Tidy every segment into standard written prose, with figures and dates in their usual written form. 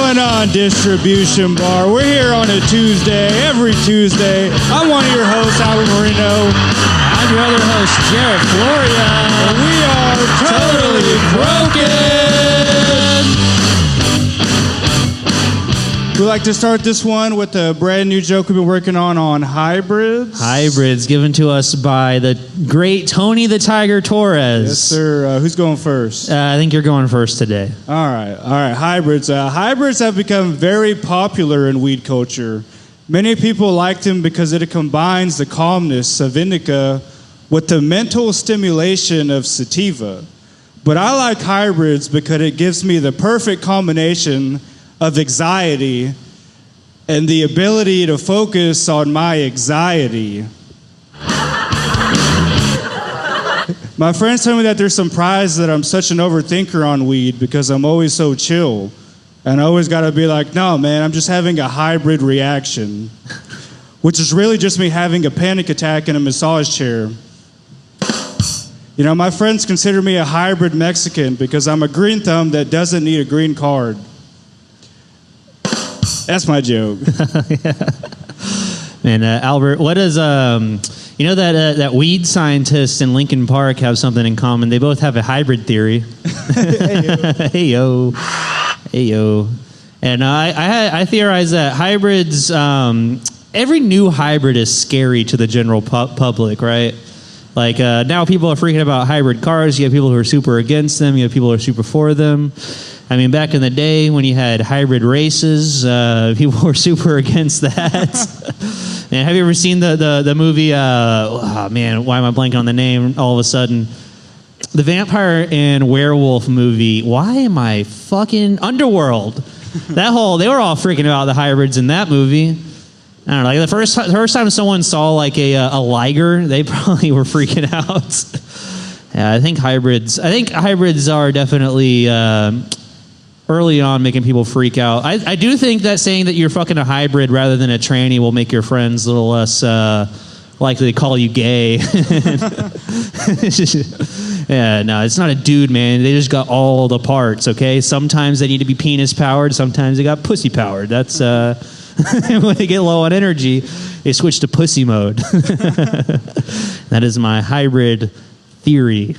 going on, Distribution Bar? We're here on a Tuesday, every Tuesday. I'm one of your hosts, Albert Moreno. I'm your other host, Jarrett, Florea. And we are Toadally Croakin. We'd like to start this one with a brand new joke we've been working on hybrids. Hybrids given to us by the great Tony the Tiger Torres. Yes, sir. Who's going first? I think you're going first today. All right. Hybrids. Hybrids have become very popular in weed culture. Many people like them because it combines the calmness of indica with the mental stimulation of sativa. But I like hybrids because it gives me the perfect combination of anxiety and the ability to focus on my anxiety. My friends tell me that they're surprised that I'm such an overthinker on weed because I'm always so chill. And I always gotta be like, no, man, I'm just having a hybrid reaction, which is really just me having a panic attack in a massage chair. You know, my friends consider me a hybrid Mexican because I'm a green thumb that doesn't need a green card. That's my joke. Yeah. Man, Albert, what is you know that weed scientists in Lincoln Park have something in common? They both have a hybrid theory. Hey yo, hey yo, and I theorize that hybrids. Every new hybrid is scary to the general public, right? Like now, people are freaking about hybrid cars. You have people who are super against them. You have people who are super for them. I mean, back in the day when you had hybrid races, people were super against that. And have you ever seen the movie, oh man, why am I blanking on the name all of a sudden? The vampire and werewolf movie, why am I fucking Underworld? They were all freaking about the hybrids in that movie. I don't know, like the first time someone saw like a liger, they probably were freaking out. Yeah, I think hybrids are definitely early on making people freak out. I do think that saying that you're fucking a hybrid rather than a tranny will make your friends a little less likely to call you gay. Yeah, no, it's not a dude, man. They just got all the parts, okay? Sometimes they need to be penis powered. Sometimes they got pussy powered. That's when they get low on energy, they switch to pussy mode. That is my hybrid theory.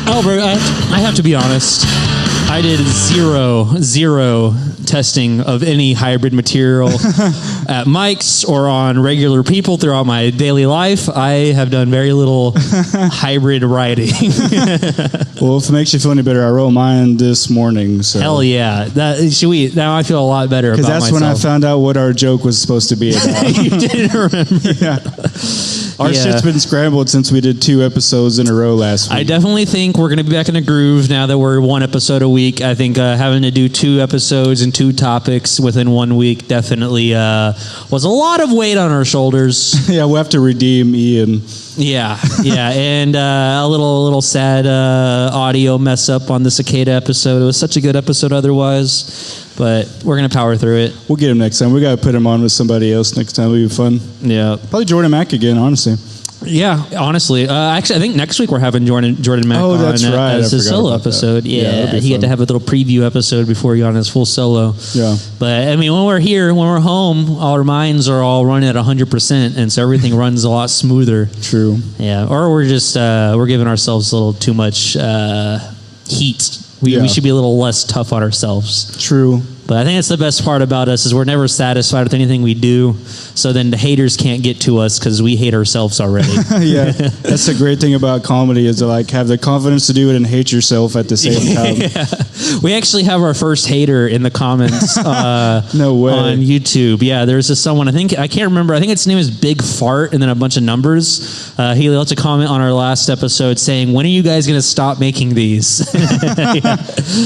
Albert, I have to be honest. I did zero testing of any hybrid material at mics or on regular people throughout my daily life. I have done very little hybrid writing. Well, if it makes you feel any better, I wrote mine this morning. So. Hell yeah. Now I feel a lot better about myself. Because that's when I found out what our joke was supposed to be about. You didn't remember. Yeah. Our shit's been scrambled since we did 2 episodes in a row last week. I definitely think we're going to be back in a groove now that we're 1 episode a week. I think having to do 2 episodes and 2 topics within 1 week definitely was a lot of weight on our shoulders. Yeah, we'll have to redeem Ian. Yeah, and a little sad audio mess up on the cicada episode. It was such a good episode otherwise, but we're going to power through it. We'll get him next time. We got to put him on with somebody else next time. It'll be fun. Yeah. Probably Jordan Mack again, honestly. Yeah, honestly. Actually, I think next week we're having Jordan Mack on that's right. as his solo episode. Yeah, he had to have a little preview episode before he got on his full solo. Yeah. But, I mean, when we're here, when we're home, our minds are all running at 100%, and so everything runs a lot smoother. True. Yeah, or we're just, we're giving ourselves a little too much heat. We should be a little less tough on ourselves. True. But I think that's the best part about us is we're never satisfied with anything we do. So then the haters can't get to us because we hate ourselves already. Yeah, that's the great thing about comedy is to like have the confidence to do it and hate yourself at the same time. Yeah. We actually have our first hater in the comments. No way. On YouTube. Yeah, there's this someone, I can't remember. I think its name is Big Fart and then a bunch of numbers. He left a comment on our last episode saying, when are you guys going to stop making these? Yeah.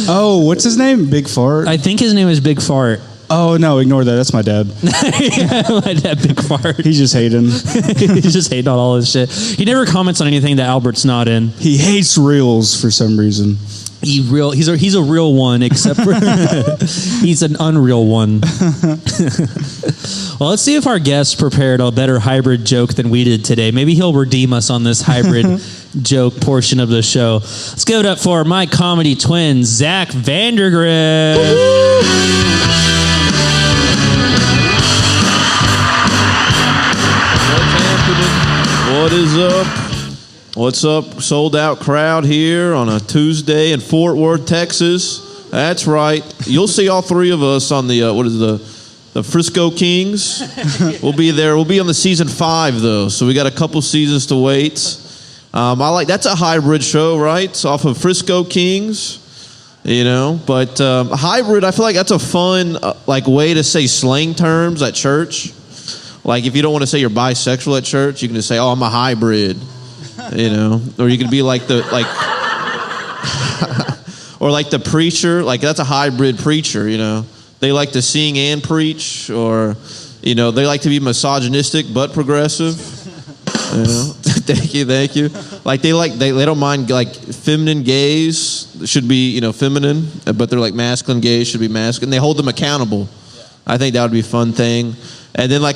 Oh, what's his name? Big Fart? I think his name is Big Fart. Oh, no, ignore that. That's my dad. Yeah, my dad, Big Fart. He's just hating. He's just hating on all this shit. He never comments on anything that Albert's not in. He hates reels for some reason. He's a real one, except for he's an unreal one. Well, let's see if our guest prepared a better hybrid joke than we did today. Maybe he'll redeem us on this hybrid joke portion of the show. Let's give it up for my comedy twin, Zak Vandergriff. What is up? What's up? Sold out crowd here on a Tuesday in Fort Worth, Texas. That's right. You'll see all three of us on the the Frisco Kings. We'll be there. We'll be on the season 5 though, so we got a couple seasons to wait. That's a hybrid show, right? It's off of Frisco Kings, But hybrid, I feel like that's a fun way to say slang terms at church. Like if you don't want to say you're bisexual at church, you can just say, "Oh, I'm a hybrid," Or you can be like or like the preacher, like that's a hybrid preacher, They like to sing and preach, or they like to be misogynistic but progressive. Thank you. Like they don't mind like feminine gays should be feminine, but they're like masculine gays should be masculine. They hold them accountable. I think that would be a fun thing. And then I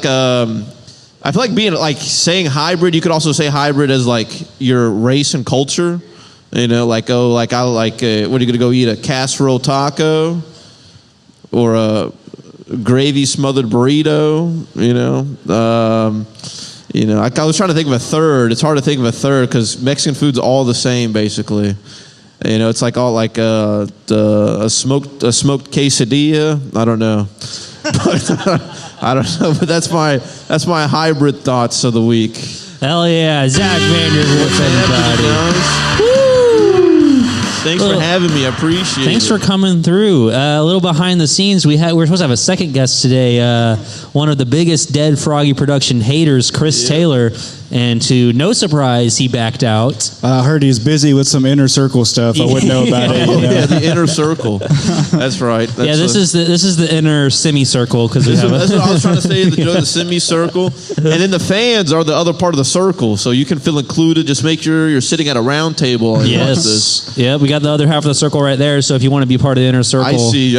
feel like being saying hybrid, you could also say hybrid as like your race and culture. What are you gonna go eat, a casserole taco or a gravy smothered burrito? I was trying to think of a third. It's hard to think of a third because Mexican food's all the same basically. It's like all like a smoked quesadilla. I don't know. But that's my hybrid thoughts of the week. Hell yeah, Zak Vandergriff, everybody. Thanks for having me. I appreciate it. Thanks for coming through. A little behind the scenes, we're supposed to have a second guest today. One of the biggest Dead Froggy production haters, Chris Taylor. And to no surprise, he backed out. I heard he's busy with some inner circle stuff. I wouldn't know about it. Yeah, the inner circle. That's right. This is the inner semicircle because that's what I was trying to say. The semicircle, and then the fans are the other part of the circle, so you can feel included. Just make sure you're sitting at a round table. Yes. Yeah, we got the other half of the circle right there. So if you want to be part of the inner circle, I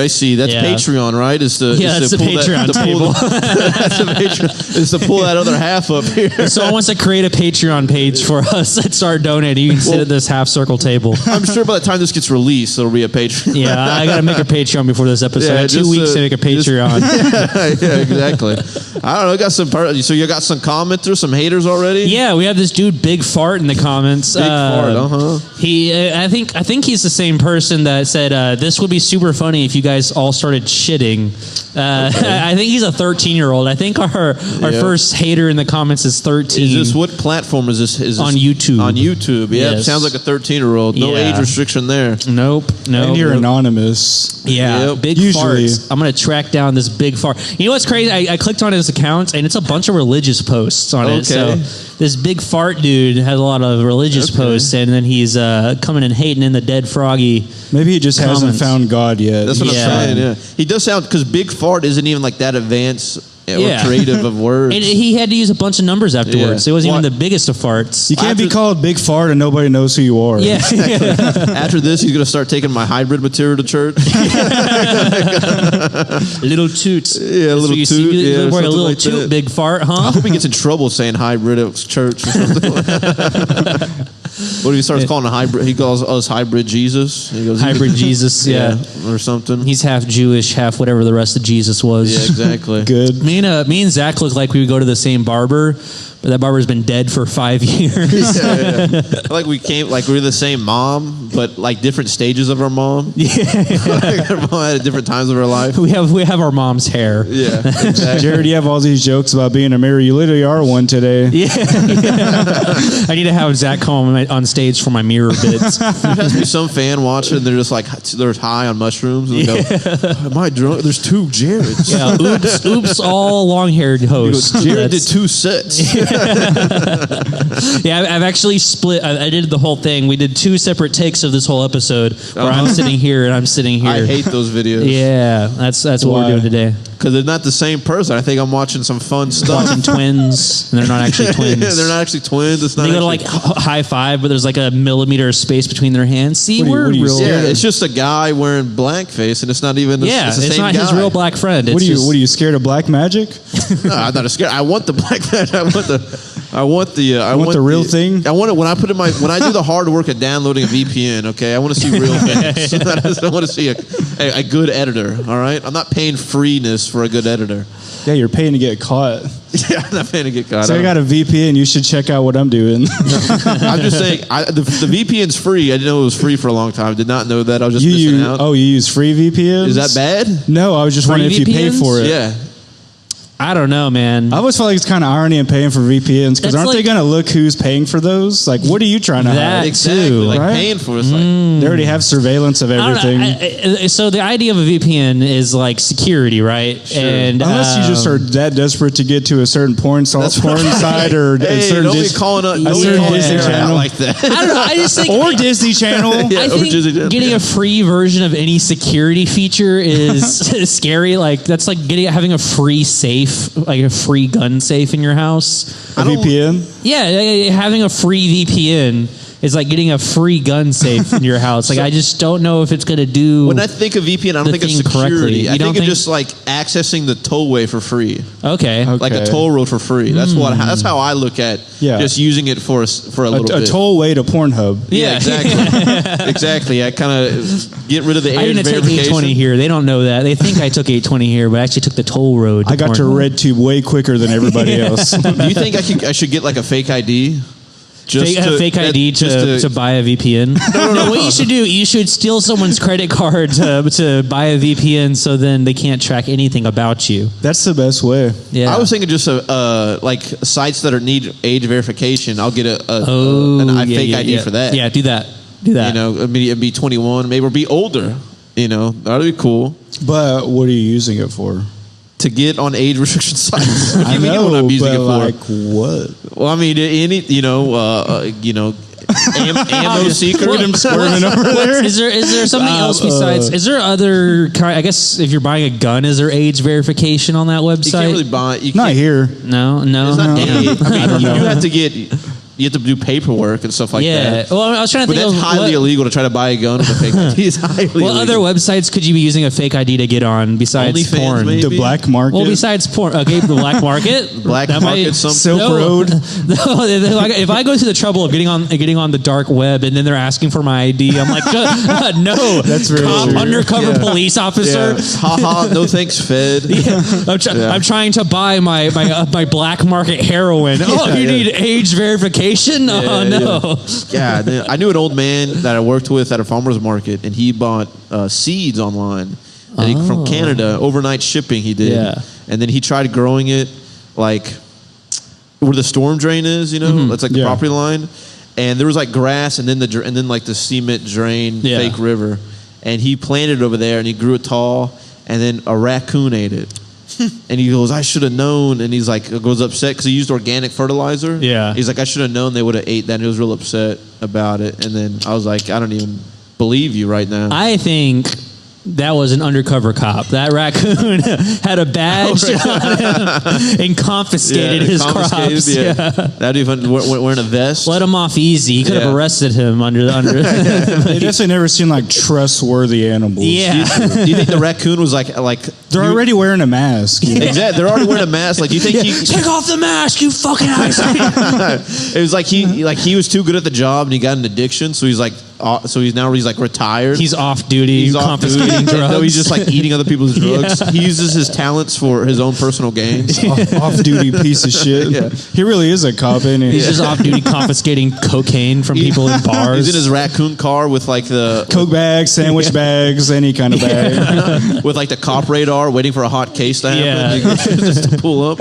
see. That's Patreon, right? That's the Patreon table. That's the Patreon. Is to pull that other half up here. If someone wants to create a Patreon page for us and start donating, you can sit at this half circle table. I'm sure by the time this gets released, there'll be a Patreon. Yeah, I got to make a Patreon before this episode. I had 2 weeks to make a Patreon. Yeah, exactly. I don't know. So you got some commenters, some haters already? Yeah, we have this dude, Big Fart, in the comments. Big Fart, I think he's the same person that said this would be super funny if you guys all started shitting. I think he's a 13-year-old. I think our first hater in the comments is 13. What platform is this? Is this on YouTube? On YouTube, yeah. Yes. Sounds like a 13-year-old. No age restriction there. Nope. And you're anonymous. Yeah, Big Fart. I'm going to track down this Big Fart. You know what's crazy? I clicked on his account, and it's a bunch of religious posts on it. So this Big Fart dude has a lot of religious posts, and then he's coming and hating in the Dead Froggy. Maybe he just hasn't found God yet. That's what I'm saying, yeah. He does sound, because Big Fart isn't even like that advanced or creative of words. And he had to use a bunch of numbers afterwards. So it wasn't even the biggest of farts. You can't be called Big Fart and nobody knows who you are. Yeah. After this, he's going to start taking my hybrid material to church. Little toot. Yeah, little toot. You wear a little like toot, Big Fart, huh? I hope he gets in trouble saying hybrid at church or something. What if he starts calling a hybrid? He calls us hybrid Jesus. He goes hybrid Jesus, yeah, or something. He's half Jewish, half whatever the rest of Jesus was. Yeah, exactly. Good. Me and Zach look like we would go to the same barber, but that barber's been dead for 5 years. Yeah. Like we're the same mom, but like different stages of our mom. Yeah. Like our mom at different times of her life. We have our mom's hair. Yeah. Exactly. Jared, you have all these jokes about being a mirror. You literally are one today. Yeah. I need to have Zach come on stage for my mirror bits. There has to be some fan watching, and they're just like, they're high on mushrooms, and they go, "Am I drunk? There's 2 Jareds." Yeah. Oops, all long-haired hosts. Jared did 2 sets. Yeah, I've actually split. I did the whole thing. We did 2 separate takes of this whole episode where I'm sitting here and I'm sitting here. I hate those videos. Yeah, that's what we're doing today. Because they're not the same person. I think I'm watching some fun stuff. Watching twins, and they're not actually twins. Yeah, they're not actually twins. It's not. They go to like high five, but there's like a millimeter of space between their hands. See, we're real. Yeah, it's just a guy wearing blackface, and it's not even. Yeah, it's the same not guy. his real black friend. What are you scared of black magic? No, I'm not scared. I want the black magic. I want the real thing. I want it when I put in when I do the hard work of downloading a VPN. Okay, I want to see real things. I want to see a good editor. All right, I'm not paying freeness for a good editor. Yeah, you're paying to get caught. Yeah, I'm not paying to get caught. So I got a VPN. You should check out what I'm doing. I'm just saying, the VPN's free. I didn't know it was free for a long time. I did not know that. I was just missing out. Oh, you use free VPNs? Is that bad? No, I was just wondering if you paid for it. Yeah. I don't know, man. I always feel like it's kind of irony in paying for VPNs because aren't they going to look who's paying for those? Like, what are you trying to hide? Exactly. Too, like right? Paying for it. Like, they already have surveillance of everything. So the idea of a VPN is like security, right? Sure. And unless you just are that desperate to get to a certain porn site or a certain Disney channel like that. I don't know. I just think or Disney Channel. Yeah, I think getting a free version of any security feature is scary. Like that's like having a free safe, like a free gun safe in your house. A VPN? Yeah, having a free VPN is like getting a free gun safe in your house. Like I just don't know if it's going to do. When I think of VPN, I don't think of security. I think of just like accessing the tollway for free. Okay. Like a toll road for free. That's that's how I look at just using it for a little bit. A tollway to Pornhub. Yeah, exactly. Exactly. I kind of get rid of the age I didn't take verification. 820 here. They don't know that. They think I took 820 here, but I actually took the toll road. I got to RedTube way quicker than everybody else. Do you think I should get like a fake ID? Fake ID to buy a VPN. No, what you should do, you should steal someone's credit card to buy a VPN, so then they can't track anything about you. That's the best way. Yeah, I was thinking just like sites that need age verification. I'll get a fake ID for that. Yeah, do that. You know, it'd be 21, maybe, or be older. You know, that'd be cool. But what are you using it for? To get on age restriction sites. I know, what I'm using but it for. like what? Well, I mean, ammo seeker. Look at him squirming over there. Is there something else besides? Is there other? I guess if you're buying a gun, is there age verification on that website? You can't really buy. Not here. No. It's not age. I mean, know. you have to get. You have to do paperwork and stuff like that. Well, I was trying to think. But that's highly illegal to try to buy a gun with a fake ID. It's highly illegal. What other websites could you be using a fake ID to get on besides OnlyFans, porn? maybe? The black market. Well, besides porn, okay, the black market. Black market, Silk Road. No, if I go through the trouble of getting on the dark web and then they're asking for my ID, I'm like, no, that's very cop, true. undercover police officer. Haha, no thanks, Fed. I'm trying to buy my black market heroin. You need age verification? Oh no. Yeah, I knew an old man that I worked with at a farmer's market, and he bought seeds online from Canada, overnight shipping he did. Yeah. And then he tried growing it like where the storm drain is, that's like the property line. And there was like grass and then like the cement drain fake river. And he planted it over there and he grew it tall, and then a raccoon ate it. And he goes, I should have known. And he's like, goes upset because he used organic fertilizer. Yeah. He's like, I should have known they would have ate that. And he was real upset about it. And then I was like, I don't even believe you right now. I think that was an undercover cop. That raccoon had a badge on him and confiscated his crops. Yeah. That'd be fun. Wearing a vest. Let him off easy. He could have arrested him under. They definitely never seen like trustworthy animals. Yeah. Do you think the raccoon was like they're already wearing a mask. Exactly. They're already wearing a mask. Like, do you think he take off the mask, you fucking ass? It was like he was too good at the job and he got an addiction, so he's like retired. He's off duty. He's confiscating drugs. No, he's just like eating other people's drugs. He uses his talents for his own personal gain. Off-duty piece of shit. Yeah. He really is a cop, ain't he? He's just off duty confiscating cocaine from people in bars. He's in his raccoon car with like the Coke bags, sandwich bags, any kind of bag. with like the cop radar, waiting for a hot case to happen, just to pull up.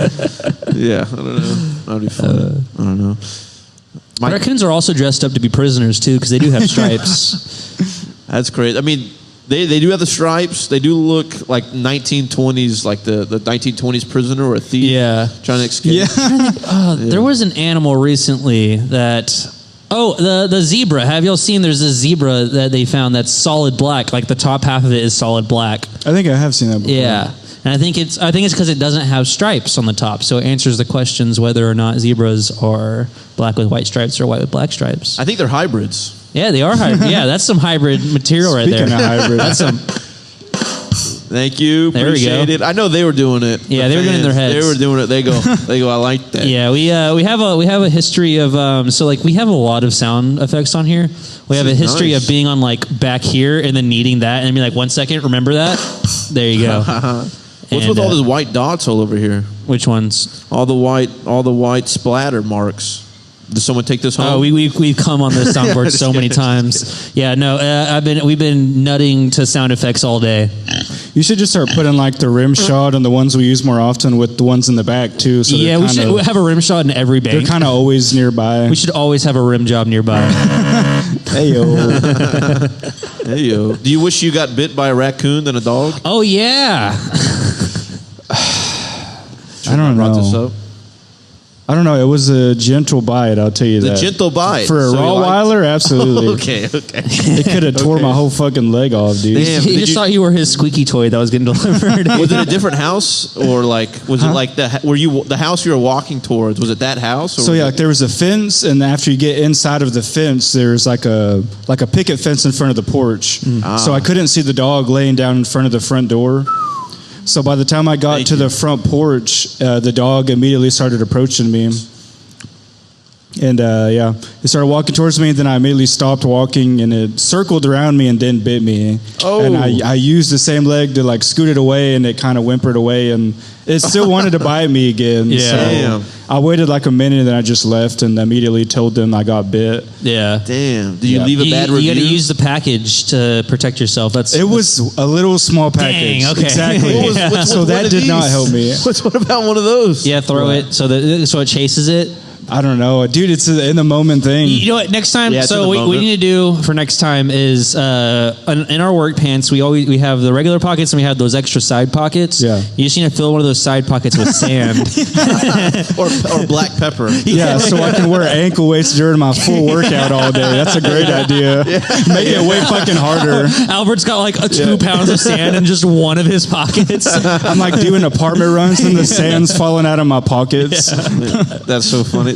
Yeah, I don't know. That'd be fun. I don't know. Raccoons are also dressed up to be prisoners too, because they do have stripes. That's crazy. I mean, they do have the stripes. They do look like 1920s, like the 1920s prisoner or a thief. Trying to escape. Yeah. There was an animal recently that. Oh, the zebra. Have y'all seen? There's a zebra that they found that's solid black. Like the top half of it is solid black. I think I have seen that before. Yeah. And I think it's because it doesn't have stripes on the top, so it answers the questions whether or not zebras are black with white stripes or white with black stripes. I think they're hybrids. Yeah, they are hybrid. Yeah, that's some hybrid material right there. Speaking of hybrid. That's some. Thank you. There we go. Appreciate it. I know they were doing it. Yeah, they were doing it in their heads. They were doing it. They go. I like that. Yeah, we have a history of so like we have a lot of sound effects on here. We have a history of being on like back here and then needing that and be like 1 second, remember that? There you go. What's with all those white dots all over here? Which ones? All the white splatter marks. Did someone take this home? Oh, we've come on this soundboard so many times. Yeah, no, we've been nutting to sound effects all day. You should just start putting like the rim shot and the ones we use more often with the ones in the back too. So yeah, we should have a rim shot in every bank. They're kind of always nearby. We should always have a rim job nearby. Hey yo. Hey yo. Do you wish you got bit by a raccoon than a dog? Oh yeah. I don't know. I don't know. It was a gentle bite. I'll tell you that. The gentle bite For a Rottweiler, absolutely. Okay. It could have tore my whole fucking leg off, dude. Damn. He just thought you were his squeaky toy that was getting delivered. Was it a different house, or like was it like the house you were walking towards? Was it that house? Or So yeah, like there was a fence, and after you get inside of the fence, there's like a picket fence in front of the porch. So I couldn't see the dog laying down in front of the front door. So by the time I got to the front porch, the dog immediately started approaching me. And it started walking towards me, and then I immediately stopped walking, and it circled around me and then bit me. Oh. And I used the same leg to like scoot it away, and it kind of whimpered away, and it still wanted to bite me again. Yeah. So Damn. I waited like a minute, and then I just left and immediately told them I got bit. Yeah. Damn. Did you leave a bad review? You got to use the package to protect yourself. It was a little small package. Dang, okay. Exactly. So that did not help me. What about one of those? Yeah, throw it so it chases it. I don't know, dude. It's an in the moment thing. You know what? Next time, Yeah, so what we need to do for next time is in our work pants we have the regular pockets and we have those extra side pockets. Yeah. You just need to fill one of those side pockets with sand or black pepper. Yeah, so I can wear ankle weights during my full workout all day. That's a great idea. Make it way fucking harder. Albert's got like 2 pounds of sand in just one of his pockets. I'm like doing apartment runs and the sand's falling out of my pockets. That's so funny.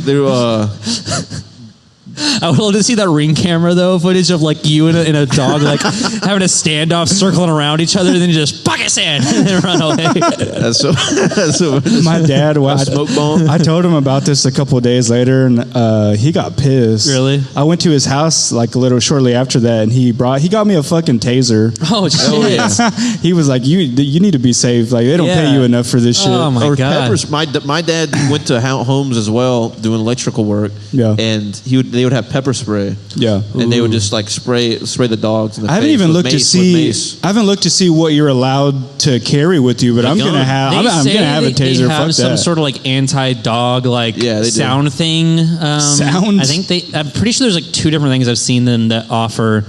I would love to see that Ring camera though footage of like you and a dog like having a standoff, circling around each other, and then you just pocket sand and then run away. That's so My dad, smoke bomb. I told him about this a couple of days later, and he got pissed. Really? I went to his house like a little shortly after that, and he got me a fucking taser. Oh shit! He was like, "You need to be safe. Like they don't pay you enough for this shit." Oh my god! Peppers. My dad went to homes as well doing electrical work. Yeah. And they would have pepper spray. Yeah. And they would just like spray the dogs in the I haven't face even with looked to mace- see. with mace. I haven't looked to see what you're allowed to carry with you, but I'm gonna have. I'm gonna have a taser. They have Fuck some that. sort of like anti-dog like Yeah, they do. sound thing. Sound? I think I'm pretty sure there's like 2 different things I've seen them that offer.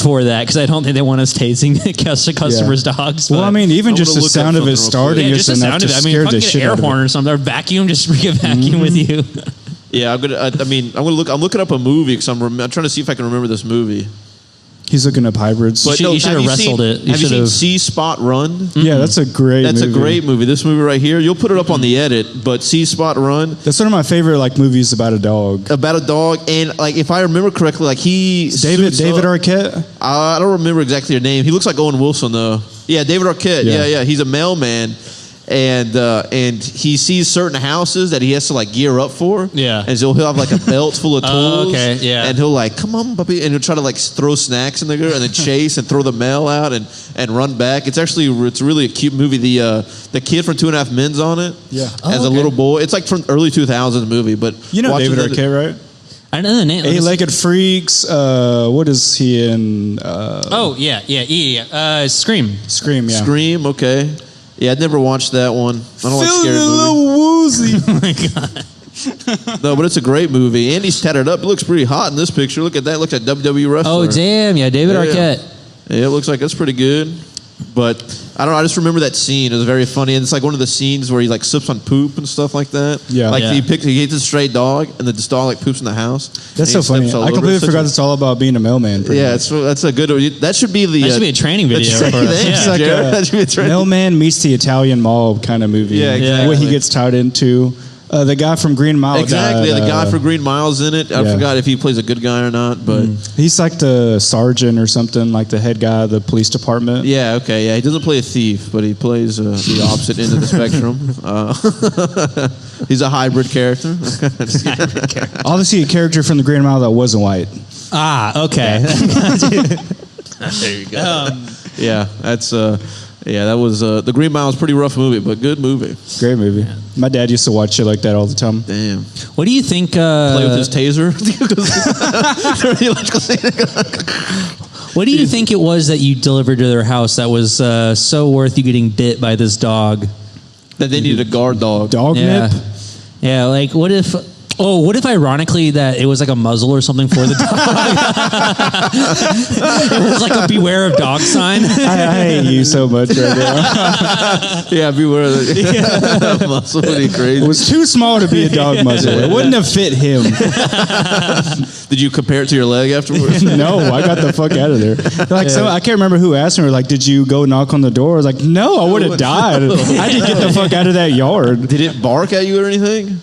For that, because I don't think they want us tasing customers' dogs. Well, but- I mean, even I'm just gonna the look sound up of it something starting yeah, is just the enough sound to of it. I mean, scare fucking the get shit an air out of horn it. or something, or vacuum, just bring a vacuum with you. Yeah, I'm looking up a movie because I'm trying to see if I can remember this movie. He's looking up hybrids. You should have wrestled it. You Have you seen should've. See Spot Run? Yeah, that's a great. That's movie. a great movie. This movie right here, you'll put it up on the edit. But See Spot Run, That's one of my favorite like movies about a dog. about a dog, and like if I remember correctly, like David Arquette. I don't remember exactly her name. He looks like Owen Wilson though. Yeah, David Arquette. Yeah. Yeah. He's a mailman, and he sees certain houses that he has to like gear up for. Yeah. and so he'll have like a belt full of tools. Okay, yeah. and he'll like, come on, puppy, and he'll try to like throw snacks in the girl and then chase and throw the mail out and run back. It's really a cute movie. The kid from 2.5 Men's on it. Yeah. as a little boy. It's like from early 2000s movie, but You know watching David Arquette, right? I know the name. Eight-Legged Freaks. What is he in? Oh yeah. Scream. Scream. Yeah. Scream. Okay. Yeah, I'd never watched that one. I don't like Feeling scary a movies. little woozy. Oh my god. No, but it's a great movie. And he's tatted up. He looks pretty hot in this picture. Look at that. Looks like WWE wrestler. Oh damn, yeah, David Yeah. Arquette. Yeah, it looks like that's pretty good. But I don't know. I just remember that scene. It was very funny, and it's like one of the scenes where he like slips on poop and stuff like that. Yeah. Like Yeah. he gets a stray dog, and this dog like poops in the house. That's and so he funny. steps all I over it. completely Such forgot a- it's all about being a mailman. pretty Yeah, much. that's a good. That should be the. That should be a training video for us. Thanks, Yeah. It's like Jarrett. That should be a training. Mailman meets the Italian mob kind of movie. Yeah, exactly. What he gets tied into. The guy from Green Mile. Exactly. died, The guy for Green Mile's in it. I yeah. forgot if he plays a good guy or not, but He's like the sergeant or something, like the head guy of the police department. yeah, okay, yeah. He doesn't play a thief, but he plays the opposite end of the spectrum. He's a hybrid character. Obviously, a character from the Green Mile that wasn't white. Ah, okay. There you go. Yeah, that's that was the Green Mile was a pretty rough movie, but good movie. Great movie. My dad used to watch shit like that all the time. Damn. What do you think? Play with his taser. What do you think it was that you delivered to their house that was so worth you getting bit by this dog? That they needed a guard dog. Dog Yeah. nip? Yeah, like what if ironically that it was like a muzzle or something for the dog? It was like a beware of dog sign. I hate you so much right now. Yeah, beware of the muscle. What are you crazy? It was too small to be a dog muzzle. It wouldn't have fit him. Did you compare it to your leg afterwards? No, I got the fuck out of there. Like I can't remember who asked me, like, did you go knock on the door? I was like, no, I would have died. I did get the fuck out of that yard. Did it bark at you or anything?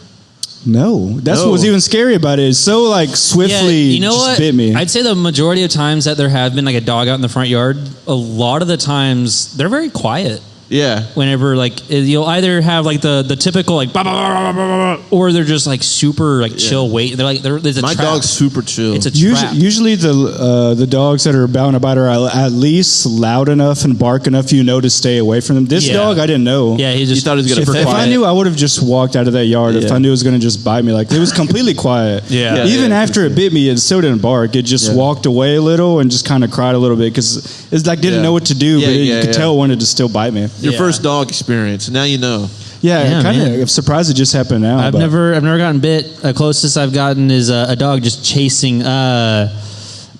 No, that's No. what was even scary about it. It's so like swiftly you know just what? bit me. I'd say the majority of times that there have been like a dog out in the front yard, a lot of the times they're very quiet. Yeah. Whenever like you'll either have like the typical like bah, bah, bah, bah, bah, bah, or they're just like super like chill wait. There's a My trap. dog's super chill. It's a Usually, trap. usually the dogs that are bound to bite are at least loud enough and bark enough to stay away from them. This Yeah. dog, I didn't know. Yeah, he just You thought he was gonna super If I quiet. knew, I would have just walked out of that yard. If Yeah. I knew it was going to just bite me, like it was completely quiet. Yeah. Even Yeah, after it bit me, it still didn't bark. It just Yeah. walked away a little and just kind of cried a little bit because it's like didn't Yeah. know what to do, Yeah, but you yeah, could yeah. tell it wanted to still bite me. Your Yeah. first dog experience. Now you know. Yeah, Yeah, kind man. of. I'm surprised it just happened now. I've but- never gotten bit. The closest I've gotten is a dog just chasing.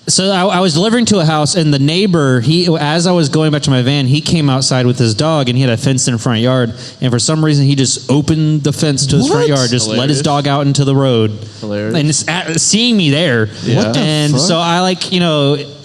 So I was delivering to a house, and the neighbor, as I was going back to my van, he came outside with his dog, and he had a fenced-in front yard. And for some reason, he just opened the fence to his front What? yard, just let Hilarious. his dog out into the road. Hilarious. And seeing me there, What the and fuck? so I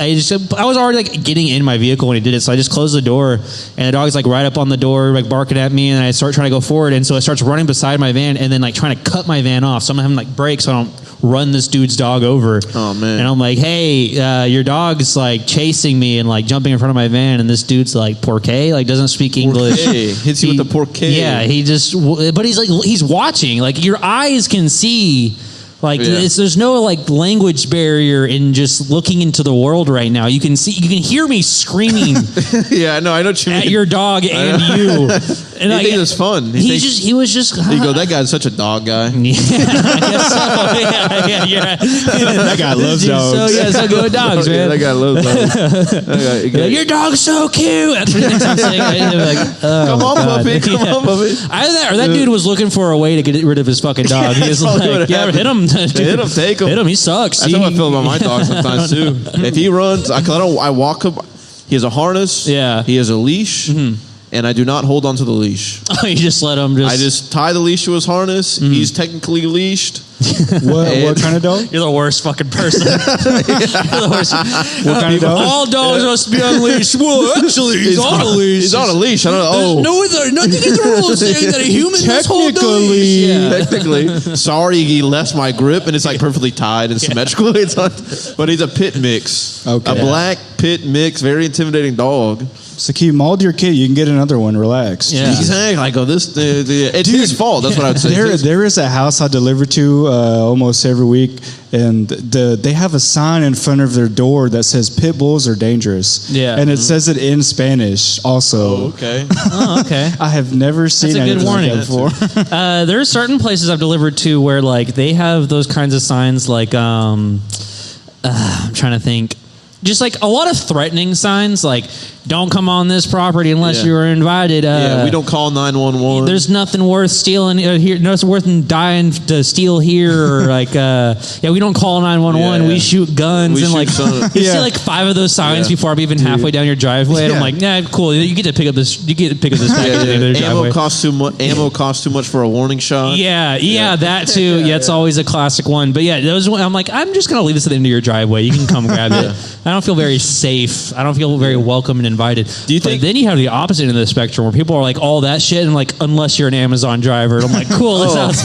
I was already like getting in my vehicle when he did it, so I just closed the door, and the dog's like right up on the door, like barking at me, and I start trying to go forward, and so it starts running beside my van, and then like trying to cut my van off, so I'm having like brake so I don't run this dude's dog over. Oh, man. And I'm like, hey, your dog's like chasing me and like jumping in front of my van, and this dude's like porqué, like doesn't speak English. Hits you with the porqué. Yeah, but he's watching. Like your eyes can see. Like Yeah. there's no like language barrier in just looking into the world right now. You can hear me screaming Yeah, I know what you mean. at your dog and you. And He thinks it's fun. He was just. You go, that guy's such a dog guy. Yeah, I guess so. Yeah. That guy loves dogs. So good with dogs, Yeah, man. that guy loves dogs. That guy- Your dog's so cute. That's what he thinks I'm saying. I'm like, oh, Come on, God. puppy. Come on, puppy. Either that or that dude was looking for a way to get rid of his fucking dog. He was probably like, what yeah, happened. hit him. Hit him, take him. Hit him. He sucks. That's how I feel about my dog sometimes too. If he runs, I walk him. He has a harness. Yeah. He has a leash, and I do not hold onto the leash. Oh, you just let him just. I just tie the leash to his harness. He's technically leashed. What kind of dog? You're the worst fucking person. You're the worst. What kind of dog? All dogs must be on leash. Well, actually, he's on a leash. He's on a leash. I don't know. There's nothing in the rules saying that a human must hold the leash. Yeah. Technically, sorry, he left my grip, and it's like perfectly tied and symmetrical. It's on, but he's a pit mix, Okay. a black pit mix, very intimidating dog. So keep mauled your kid. You can get another one. Relax. Yeah. Exactly. I go, it's his fault. That's what I would say. There is a house I deliver to almost every week, and they have a sign in front of their door that says pit bulls are dangerous. Yeah. And it says it in Spanish also. Oh, okay. Oh, okay. I have never seen That's a good anything like warning. that before. There are certain places I've delivered to where like they have those kinds of signs like I'm trying to think. just like a lot of threatening signs, like don't come on this property unless you are invited. We don't call 911. There's nothing worth stealing here. Nothing worth dying to steal here. Or like, we don't call 911. We shoot guns. You see like 5 of those signs before I'm even halfway down your driveway. And I'm like, nah, cool. You get to pick up this. You get to pick up this package at the end of the driveway. Ammo costs too much for a warning shot. Yeah, that too. Yeah, it's always a classic one. But yeah, those. I'm like, I'm just gonna leave this at the end of your driveway. You can come grab it. I don't feel very safe. I don't feel very welcome and invited. Do you think? Then you have the opposite end of the spectrum where people are like all that shit and like unless you're an Amazon driver, and I'm like, cool. That's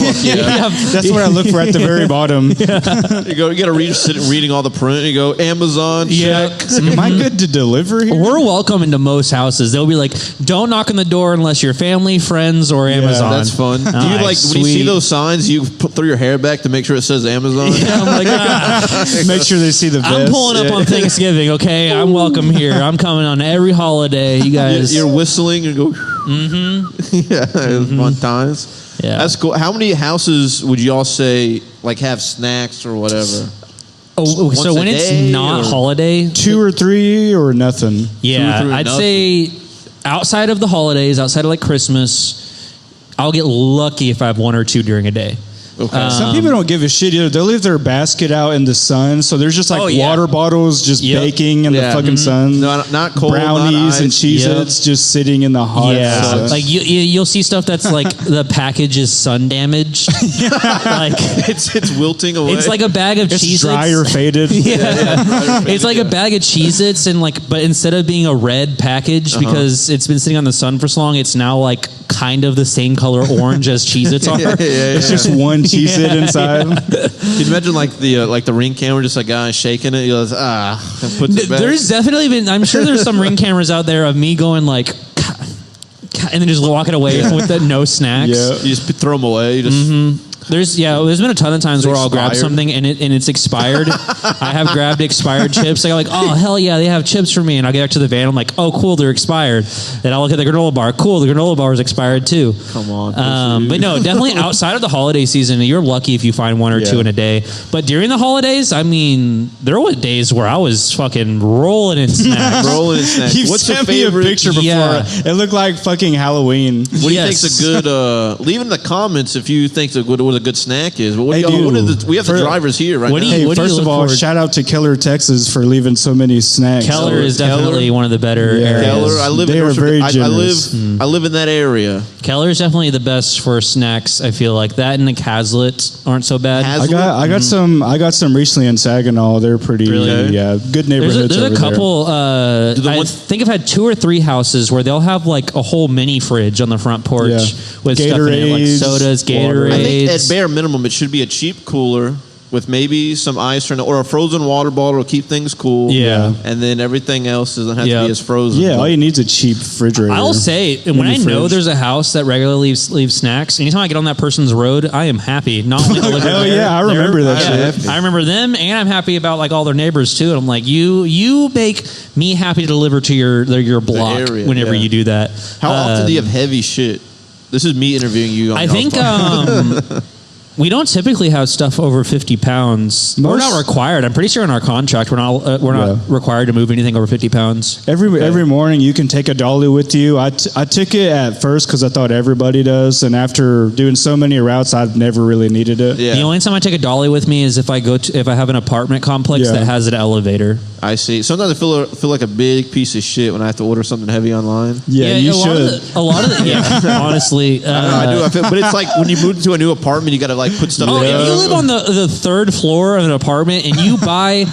what I look for at the very bottom. You get a reader reading all the print. You go Amazon check. Am I good to deliver here? We're welcome into most houses. They'll be like, don't knock on the door unless you're family, friends, or Amazon. That's fun. Do you like when you see those signs? You throw your hair back to make sure it says Amazon. I'm like, make sure they see the vest. I'm pulling up on Thanksgiving. Okay, I'm welcome here. I'm coming on every holiday. You guys, you're whistling and go. Fun times. Yeah, that's cool. How many houses would you all say like have snacks or whatever? Oh, so when it's not holiday, 2 or 3 or nothing. Yeah, I'd say outside of the holidays, outside of like Christmas, I'll get lucky if I have 1 or 2 during a day. Okay. Some people don't give a shit either. They'll leave their basket out in the sun, so there's just like water bottles just baking in the fucking sun. No, not cold. Brownies and Cheez-Its just sitting in the hot sun. Like you'll see stuff that's like the package is sun damaged. Like it's wilting away. It's like a bag of Cheez-Its. It's dry or faded. It's like a bag of Cheez-Its, and like, but instead of being a red package because it's been sitting on the sun for so long, it's now like kind of the same color orange as Cheez-Its are. It's just one Cheez-It inside. Can you imagine like the ring camera, just a guy shaking it? He goes, and puts it back. There's definitely been. I'm sure there's some ring cameras out there of me going like, and then just walking away with the no snacks. Yeah, you just throw them away. You just. There's been a ton of times where I'll grab something and it's expired. I have grabbed expired chips. I'm like, oh hell yeah, they have chips for me, and I'll get back to the van. I'm like, oh cool, they're expired. Then I'll look at the granola bar. Cool, the granola bar is expired too. Come on. But no, definitely outside of the holiday season, you're lucky if you find 1 or 2 in a day. But during the holidays, I mean, there were days where I was fucking rolling in snacks. You sent me a picture before. It looked like fucking Halloween. What do you think's a good? Leave in the comments if you think what a good snack is. But we have the drivers here right now. First of all, shout out to Keller, Texas for leaving so many snacks. Keller is definitely one of the better areas. Keller, I live in that area. Keller is definitely the best for snacks. I feel like that and the Hazlitt aren't so bad. I got some recently in Saginaw. They're pretty good neighborhoods. There's a couple. I think I've had 2 or 3 houses where they'll have like a whole mini fridge on the front porch with stuff in it, like sodas, Gatorades. I think at bare minimum, it should be a cheap cooler with maybe some ice or a frozen water bottle to keep things cool. Yeah. And then everything else doesn't have to be as frozen. Yeah, all you need is a cheap refrigerator. I'll say, when I know there's a house that regularly leaves snacks, anytime I get on that person's road, I am happy. Not only hell yeah, I remember that shit. I remember them, and I'm happy about like all their neighbors too. And I'm like, you make me happy to deliver to your block whenever you do that. How often do you have heavy shit? This is me interviewing you. I think we don't typically have stuff over 50 pounds. We're not required. I'm pretty sure in our contract we're not required to move anything over 50 pounds. Every morning you can take a dolly with you. I took it at first because I thought everybody does, and after doing so many routes, I've never really needed it. Yeah. The only time I take a dolly with me is if I have an apartment complex that has an elevator. I see. Sometimes I feel like a big piece of shit when I have to order something heavy online. Yeah, you should. A lot of honestly, I do. But it's like when you move into a new apartment, you got to like put stuff. If you live on the 3rd floor of an apartment and you buy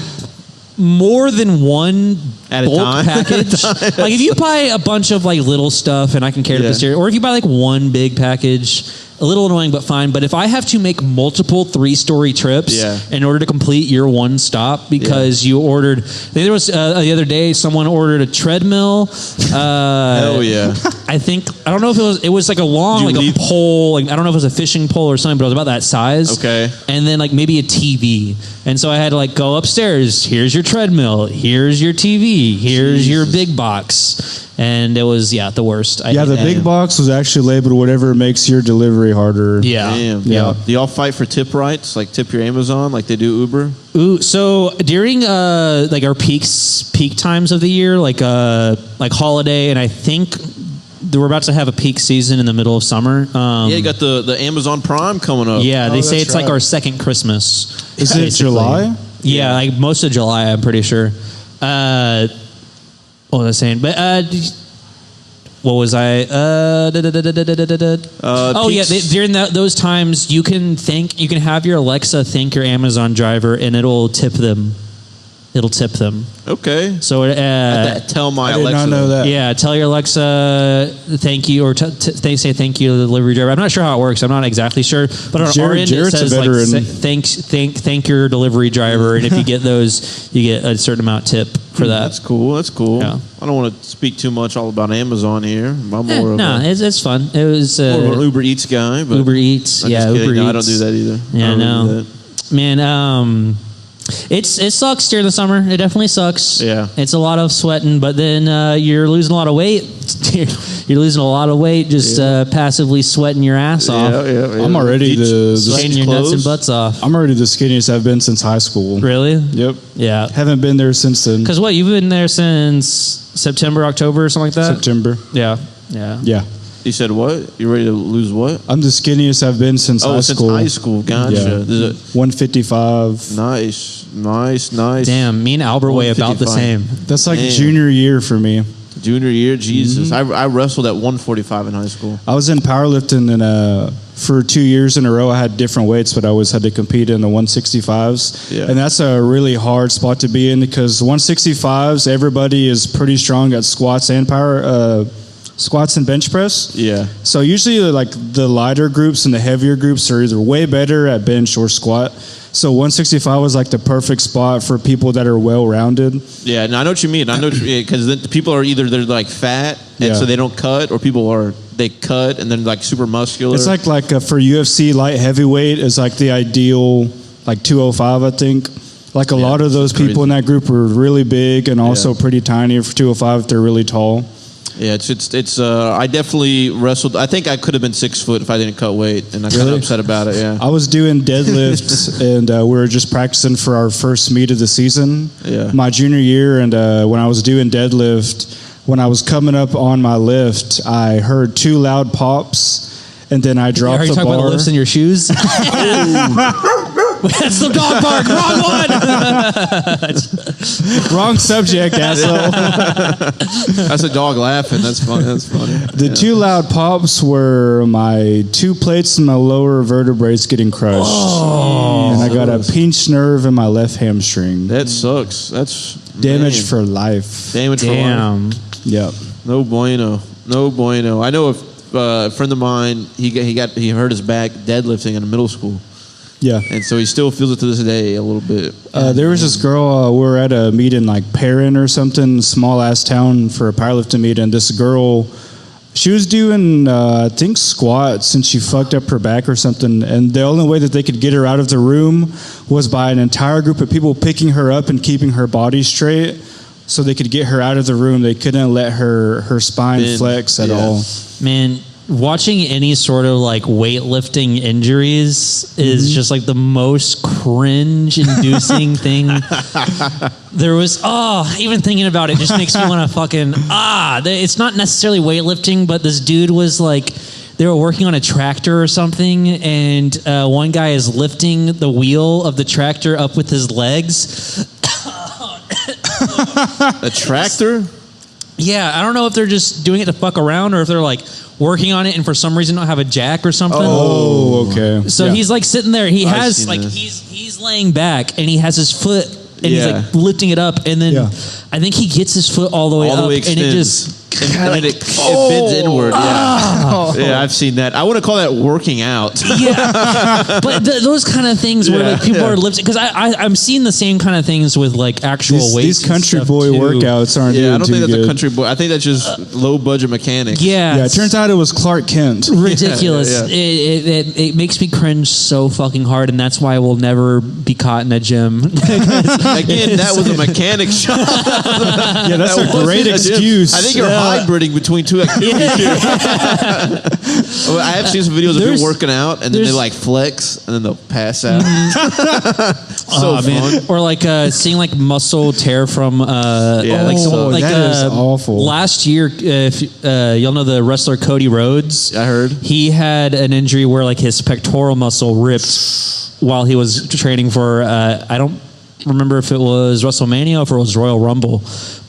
more than one at a bulk time package, like if you buy a bunch of like little stuff and I can carry it up the stairs, or if you buy like one big package. A little annoying, but fine. But if I have to make multiple 3-story trips in order to complete your one stop because you ordered, there was the other day someone ordered a treadmill. Hell yeah! I don't know if it was like a long a pole. Like I don't know if it was a fishing pole or something, but it was about that size. Okay. And then like maybe a TV, and so I had to like go upstairs. Here's your treadmill. Here's your TV. Here's your big box. and it was the worst. Yeah, the big box was actually labeled whatever makes your delivery harder. Yeah. Damn. Yeah. Do y'all fight for tip rights? Like tip your Amazon like they do Uber? Ooh, so during like our peak times of the year, like holiday, and I think we're about to have a peak season in the middle of summer. You got the Amazon Prime coming up. Yeah, they say it's right. like our second Christmas. Is it July? Yeah, like most of July, I'm pretty sure. What was I saying? But what was I? During those times, you can have your Alexa thank your Amazon driver, and it'll tip them. It'll tip them. Okay. So tell my I did Alexa. not know that. yeah, tell your Alexa thank you, or they say thank you to the delivery driver. I'm not sure how it works. I'm not exactly sure, but on our end Jarrett's it says a veteran. like thank your delivery driver, and if you get those, you get a certain amount tip for that. That's cool. That's cool. Yeah. I don't want to speak too much all about Amazon here. I'm more of a it's fun. It was more of an Uber Eats guy. But Uber Eats. I'm Yeah, just kidding. Uber No, Eats. I don't do that either. Yeah, I don't no. do that. Man, it sucks during the summer. It definitely sucks. Yeah. It's a lot of sweating, but then you're losing a lot of weight. You're losing a lot of weight just passively sweating your ass off. Yeah. I'm already Shaking your nuts and butts off. I'm already the skinniest I've been since high school. Really? Yep. Yeah. Haven't been there since then. Because what, you've been there since September, October, or something like that? September. Yeah. Yeah. You said what? You ready to lose what? I'm the skinniest I've been since high since school. high school. Gotcha. Yeah. 155. Nice. Damn, me and Albert weigh about the 155. same. That's like Damn. junior year for me. Junior year, Jesus. I wrestled at 145 in high school. I was in powerlifting and for 2 years in a row I had different weights, but I always had to compete in the 165s. Yeah. And that's a really hard spot to be in because 165s, everybody is pretty strong at squats and squats and bench press. Yeah. So usually like the lighter groups and the heavier groups are either way better at bench or squat. So 165 was like the perfect spot for people that are well-rounded. Yeah, and I know what you mean. I know because then people are either they're like fat and Yeah. so they don't cut, or they cut and then like super muscular. It's like for UFC light heavyweight is like the ideal like 205 I think. Like a lot of those people in that group are really big and also pretty tiny for 205 if they're really tall. Yeah, it's I definitely wrestled. I think I could have been 6 foot if I didn't cut weight, and I'm kind of upset about it. Yeah, I was doing deadlifts and we were just practicing for our first meet of the season. Yeah. My junior year, and when I was doing deadlift, when I was coming up on my lift, I heard 2 loud pops, and then I dropped Are you the talking bar. about lifts in your shoes? That's the dog bark. Wrong one. Wrong subject, asshole. that's a dog laughing. That's funny. That's funny. The 2 loud pops were my 2 plates in my lower vertebrae getting crushed. And I got a pinched nerve in my left hamstring. That sucks. That's Damage man. for life. Damage for life. Damn. Yep. No bueno. No bueno. I know a friend of mine. He hurt his back deadlifting in middle school. Yeah. And so he still feels it to this day a little bit. There was this girl, we were at a meet in like Perrin or something, small ass town for a powerlifting meet, and this girl, she was doing, I think, squats, and she fucked up her back or something, and the only way that they could get her out of the room was by an entire group of people picking her up and keeping her body straight so they could get her out of the room. They couldn't let her spine flex at all. Man, watching any sort of like weightlifting injuries is just like the most cringe-inducing thing. There was even thinking about it just makes me want to fucking it's not necessarily weightlifting, but this dude was like, they were working on a tractor or something, and one guy is lifting the wheel of the tractor up with his legs. A tractor? Yeah, I don't know if they're just doing it to fuck around or if they're like working on it and for some reason don't have a jack or something. Oh, okay. So he's like sitting there. He has seen like this. he's laying back and he has his foot and he's Yeah. like lifting it up, and then I think he gets his foot all the way All up the way and it extends. just And it bends inward. Yeah, I've seen that. I want to call that working out. yeah. But those kind of things where like people are lifting, because I'm seeing the same kind of things with like actual weights. These country and stuff boy too. workouts aren't Yeah, I doing don't too think that's good. a country boy. I think that's just low budget mechanics. Yeah, Yeah, it turns out it was Clark Kent. ridiculous. Yeah. It makes me cringe so fucking hard, and that's why I will never be caught in a gym. Again, that was a mechanic shop. Yeah, that's a great excuse. I think you're hybriding between two activities. Well, I have seen some videos of people working out, and then they like flex, and then they'll pass out. So fun. Or like seeing like muscle tear from that is awful. Last year, if y'all know the wrestler Cody Rhodes, I heard he had an injury where like his pectoral muscle ripped while he was training for I don't remember if it was WrestleMania or if it was Royal Rumble,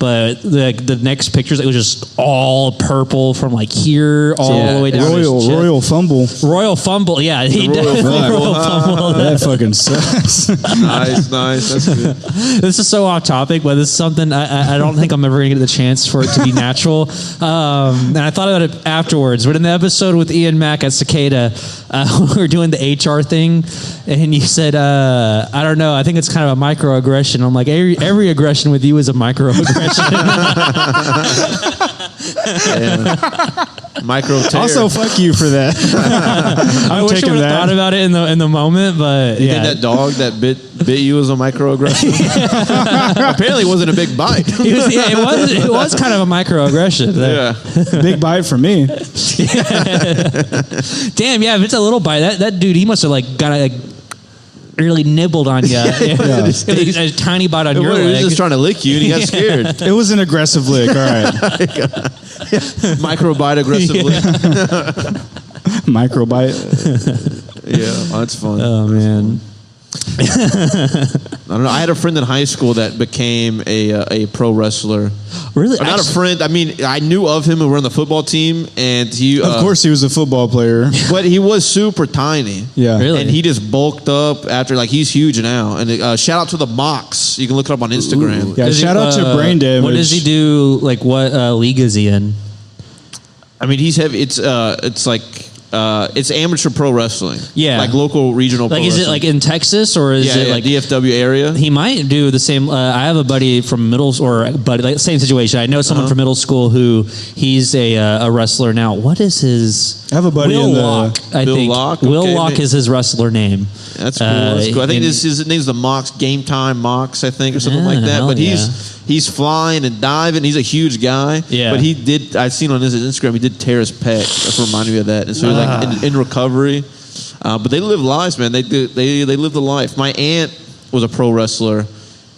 but the next pictures, it was just all purple from like here all the way down. Royal fumble. Royal fumble, yeah. He definitely Royal fumble. That fucking sucks. Nice. That's good. This is so off topic, but this is something I don't think I'm ever going to get the chance for it to be natural. And I thought about it afterwards. But in the episode with Ian Mack at Cicada, we were doing the HR thing, and you said, I don't know, I think it's kind of a microaggression. I'm like, every aggression with you is a microaggression. Micro tear. Also, fuck you for that. I wish I would have thought about it in the moment, but You think that dog that bit you was a microaggression? Apparently, it wasn't a big bite. It was kind of a microaggression. Yeah, Big bite for me. Damn, yeah, if it's a little bite, that dude, he must have like got like really nibbled on you. It was a tiny bite on your leg. He was just trying to lick you, and he got scared. It was an aggressive lick. All right. Microbite aggressively. Microbite. Yeah, that's fun. Oh man. I don't know. I had a friend in high school that became a pro wrestler. Really? Or not a friend. I mean, I knew of him and we were on the football team, and he. Of course, he was a football player. But he was super tiny. Yeah. Really? And he just bulked up after, like, he's huge now. And shout out to the Mox. You can look it up on Instagram. Yeah. Shout out to Brain Damage. What does he do? Like, what league is he in? I mean, he's heavy. It's like. It's amateur pro wrestling. Yeah. Like local regional Like, pro is wrestling. it like in Texas or is it like DFW area? He might do the same. I have a buddy from same situation. I know someone from middle school who he's a wrestler now. What is his? I have a buddy Will in the. Lock. I Will think Lock? Will Okay, Lock is his wrestler name. That's cool. That's cool. I think his name's the Mox, Game Time Mox, I think, or something like that. hell But yeah. he's flying and diving. He's a huge guy. Yeah. But I've seen on his Instagram, he did tear his pec. That's what reminded me of that. And so he's like in recovery. But they live lives, man. They live the life. My aunt was a pro wrestler,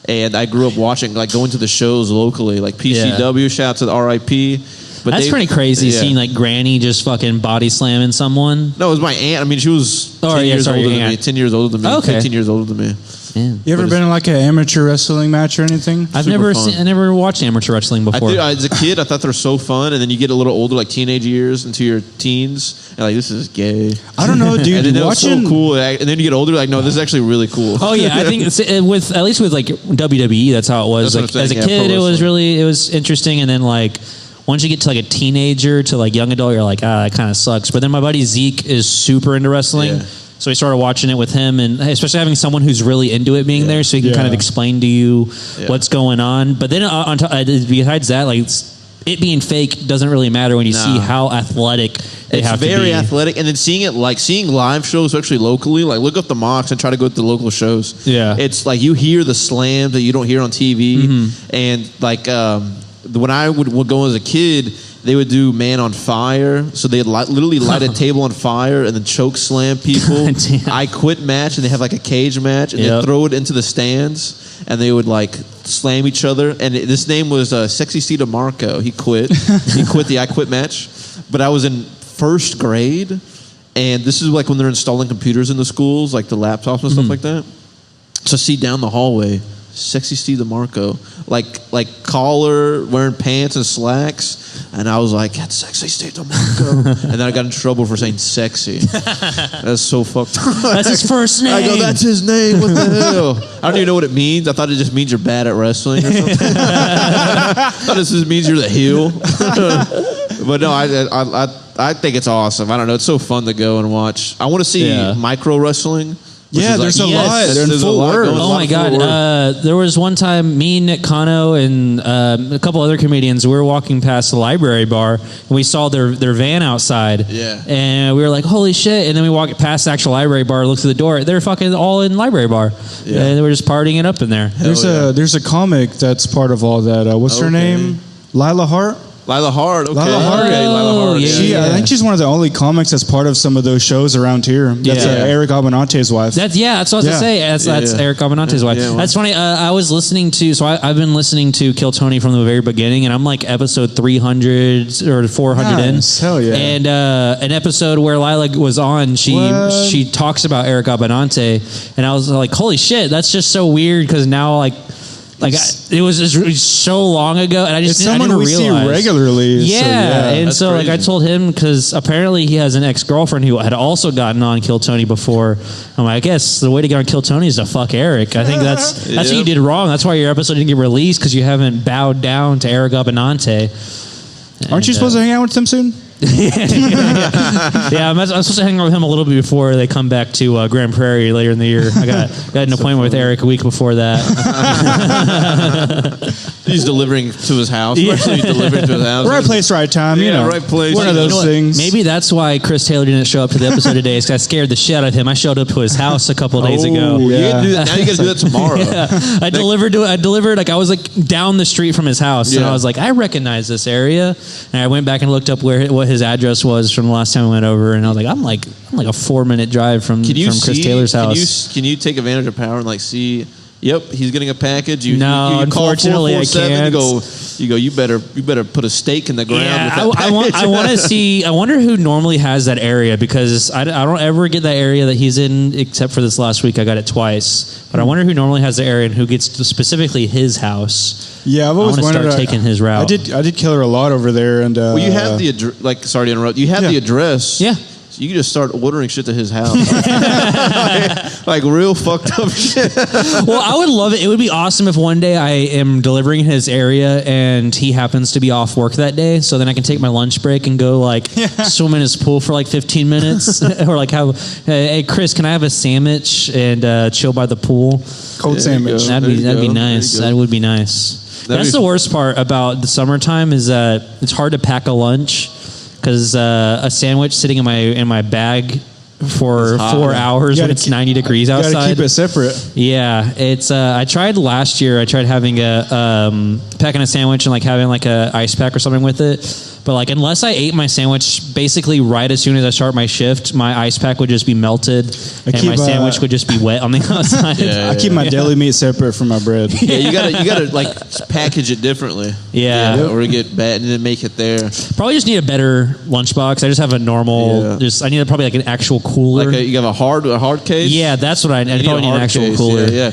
and I grew up watching, like going to the shows locally, like PCW. Shout out to the RIP. But That's pretty crazy seeing like Granny just fucking body slamming someone. No, it was my aunt. I mean, she was 10 years older than me. 10 years older than me. Okay. 15 years older than me. Yeah. You ever been in like an amateur wrestling match or anything? I Super fun. never watched amateur wrestling before. As a kid, I thought they were so fun, and then you get a little older, like teenage years into your teens, and like, this is gay. I don't know, dude. And then it was Watching so cool, and then you get older, like, no, this is actually really cool. Oh yeah, I think at least with like WWE, that's how it was. That's Like what I'm as a saying, kid, pro it was interesting, and then like once you get to like a teenager to like young adult, you're like, that kind of sucks. But then my buddy Zeke is super into wrestling. Yeah. So we started watching it with him, and especially having someone who's really into it being there, so he can kind of explain to you what's going on. But then besides that, like it being fake doesn't really matter when you see how athletic they have to be. It's very athletic, and then seeing live shows, especially locally, like look up the Mox and try to go to the local shows. Yeah. It's like you hear the slams that you don't hear on TV, and like when I would go as a kid, they would do Man on Fire. So they'd literally light a table on fire and then choke slam people. I Quit match, and they have like a cage match, and they throw it into the stands, and they would like slam each other. And this name was Sexy C DeMarco. He quit. He quit the I Quit match. But I was in first grade, and this is like when they're installing computers in the schools, like the laptops and stuff like that. So see down the hallway, Sexy Steve DeMarco, like collar, wearing pants and slacks, and I was like, "That's Sexy Steve DeMarco," and then I got in trouble for saying "sexy." That's so fucked up. That's his first name. I go, "That's his name." What the hell? I don't even know what it means. I thought it just means you're bad at wrestling or something. I thought this just means you're the heel. But no, I think it's awesome. I don't know. It's so fun to go and watch. I want to see micro wrestling. Yeah, there's a lot. They're in full work. Oh my God. There was one time me, Nick Cano, and a couple other comedians, we were walking past the library bar, and we saw their van outside. Yeah. And we were like, holy shit. And then we walked past the actual library bar, looked through the door. They're fucking all in library bar. Yeah. And they were just partying it up in there. There's a comic that's part of all that. What's her name? Lila Hart? Lila Hart. Okay. Lila Hart. Okay, Lila Hart. Yeah. I think she's one of the only comics that's part of some of those shows around here. That's Eric Abonante's wife. That's what I was going to say. That's Eric Abonante's wife. well. That's funny. I was listening to, I've been listening to Kill Tony from the very beginning, and I'm like episode 300 or 400 Nice. Hell yeah. And an episode where Lila was on, she talks about Eric Abonante, and I was like, holy shit, that's just so weird because now it was just so long ago, and I It's didn't someone we realize. see regularly. Yeah, and That's so crazy. I told him because apparently he has an ex-girlfriend who had also gotten on Kill Tony before. I'm like, I guess the way to get on Kill Tony is to fuck Eric. I think that's what you did wrong. That's why your episode didn't get released because you haven't bowed down to Eric Abonante. Aren't you supposed to hang out with them soon? Yeah, I'm supposed to hang out with him a little bit before they come back to Grand Prairie later in the year. I got an appointment with Eric a week before that. He's delivering to his house. He's delivering to his house. Right place, right time. You know, right place. One of You know those what? things. Maybe that's why Chris Taylor didn't show up to the episode today. Is 'cause I scared the shit out of him. I showed up to his house a couple of days ago. You Yeah. gotta do that. Now you got to do that tomorrow. I delivered like I was like down the street from his house, and Yeah. I was like, I recognize this area, and I went back and looked up what his address was from the last time we went over, and I was like, I'm like a 4-minute drive from Chris Taylor's house. Can you take advantage of power and like see? Yep, he's getting a package. You call unfortunately, I 447, can't. You go. You better put a stake in the ground. Yeah, with that I want to see. I wonder who normally has that area because I don't ever get that area that he's in except for this last week. I got it twice, but I wonder who normally has the area and who gets specifically his house. Yeah, I've always I wanna wondered. start taking his route. I did Killer a lot over there, and Well, you have the address. Sorry to interrupt. You have the address. Yeah. So you can just start ordering shit to his house. like real fucked up shit. Well, I would love it. It would be awesome if one day I am delivering his area and he happens to be off work that day. So then I can take my lunch break and go like swim in his pool for like 15 minutes or like have, hey Chris, can I have a sandwich and chill by the pool? cold sandwich. That'd be nice. That would be nice. That's the worst part about the summertime is that it's hard to pack a lunch because a sandwich sitting in my bag for 4 hours when it's 90 degrees outside. You gotta keep it separate. Yeah, it's. I tried last year. I tried having packing a sandwich and like having like a ice pack or something with it. But like unless I ate my sandwich basically right as soon as I start my shift, my ice pack would just be melted and my sandwich would just be wet on the outside. I keep my deli meat separate from my bread. Yeah, you gotta like package it differently. Yeah. Or get bad and then make it there. Probably just need a better lunchbox. I just have a normal. Yeah. I need probably like an actual cooler. Like you have a hard case. Yeah, that's what I You probably need an hard actual case, cooler. Yeah.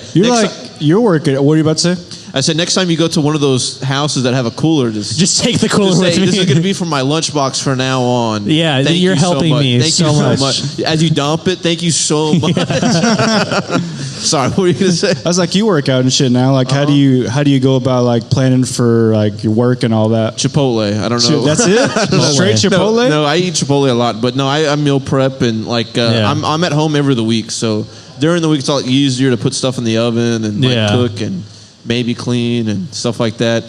You're working. What are you about to say? I said next time you go to one of those houses that have a cooler, Just take the cooler just say, with me. this is going to be for my lunchbox from now on. Yeah, Thank you're you so helping much. me Thank so you so much. much. As you dump it, thank you so much. Sorry, what were you going to say? I was like, you work out and shit now. Like, how do you go about like planning for like your work and all that? Chipotle. I don't know. That's it. Straight Chipotle. No, I eat Chipotle a lot, but no, I meal prep and like I'm at home every week, so during the week it's a lot easier to put stuff in the oven and like cook and maybe clean and stuff like that.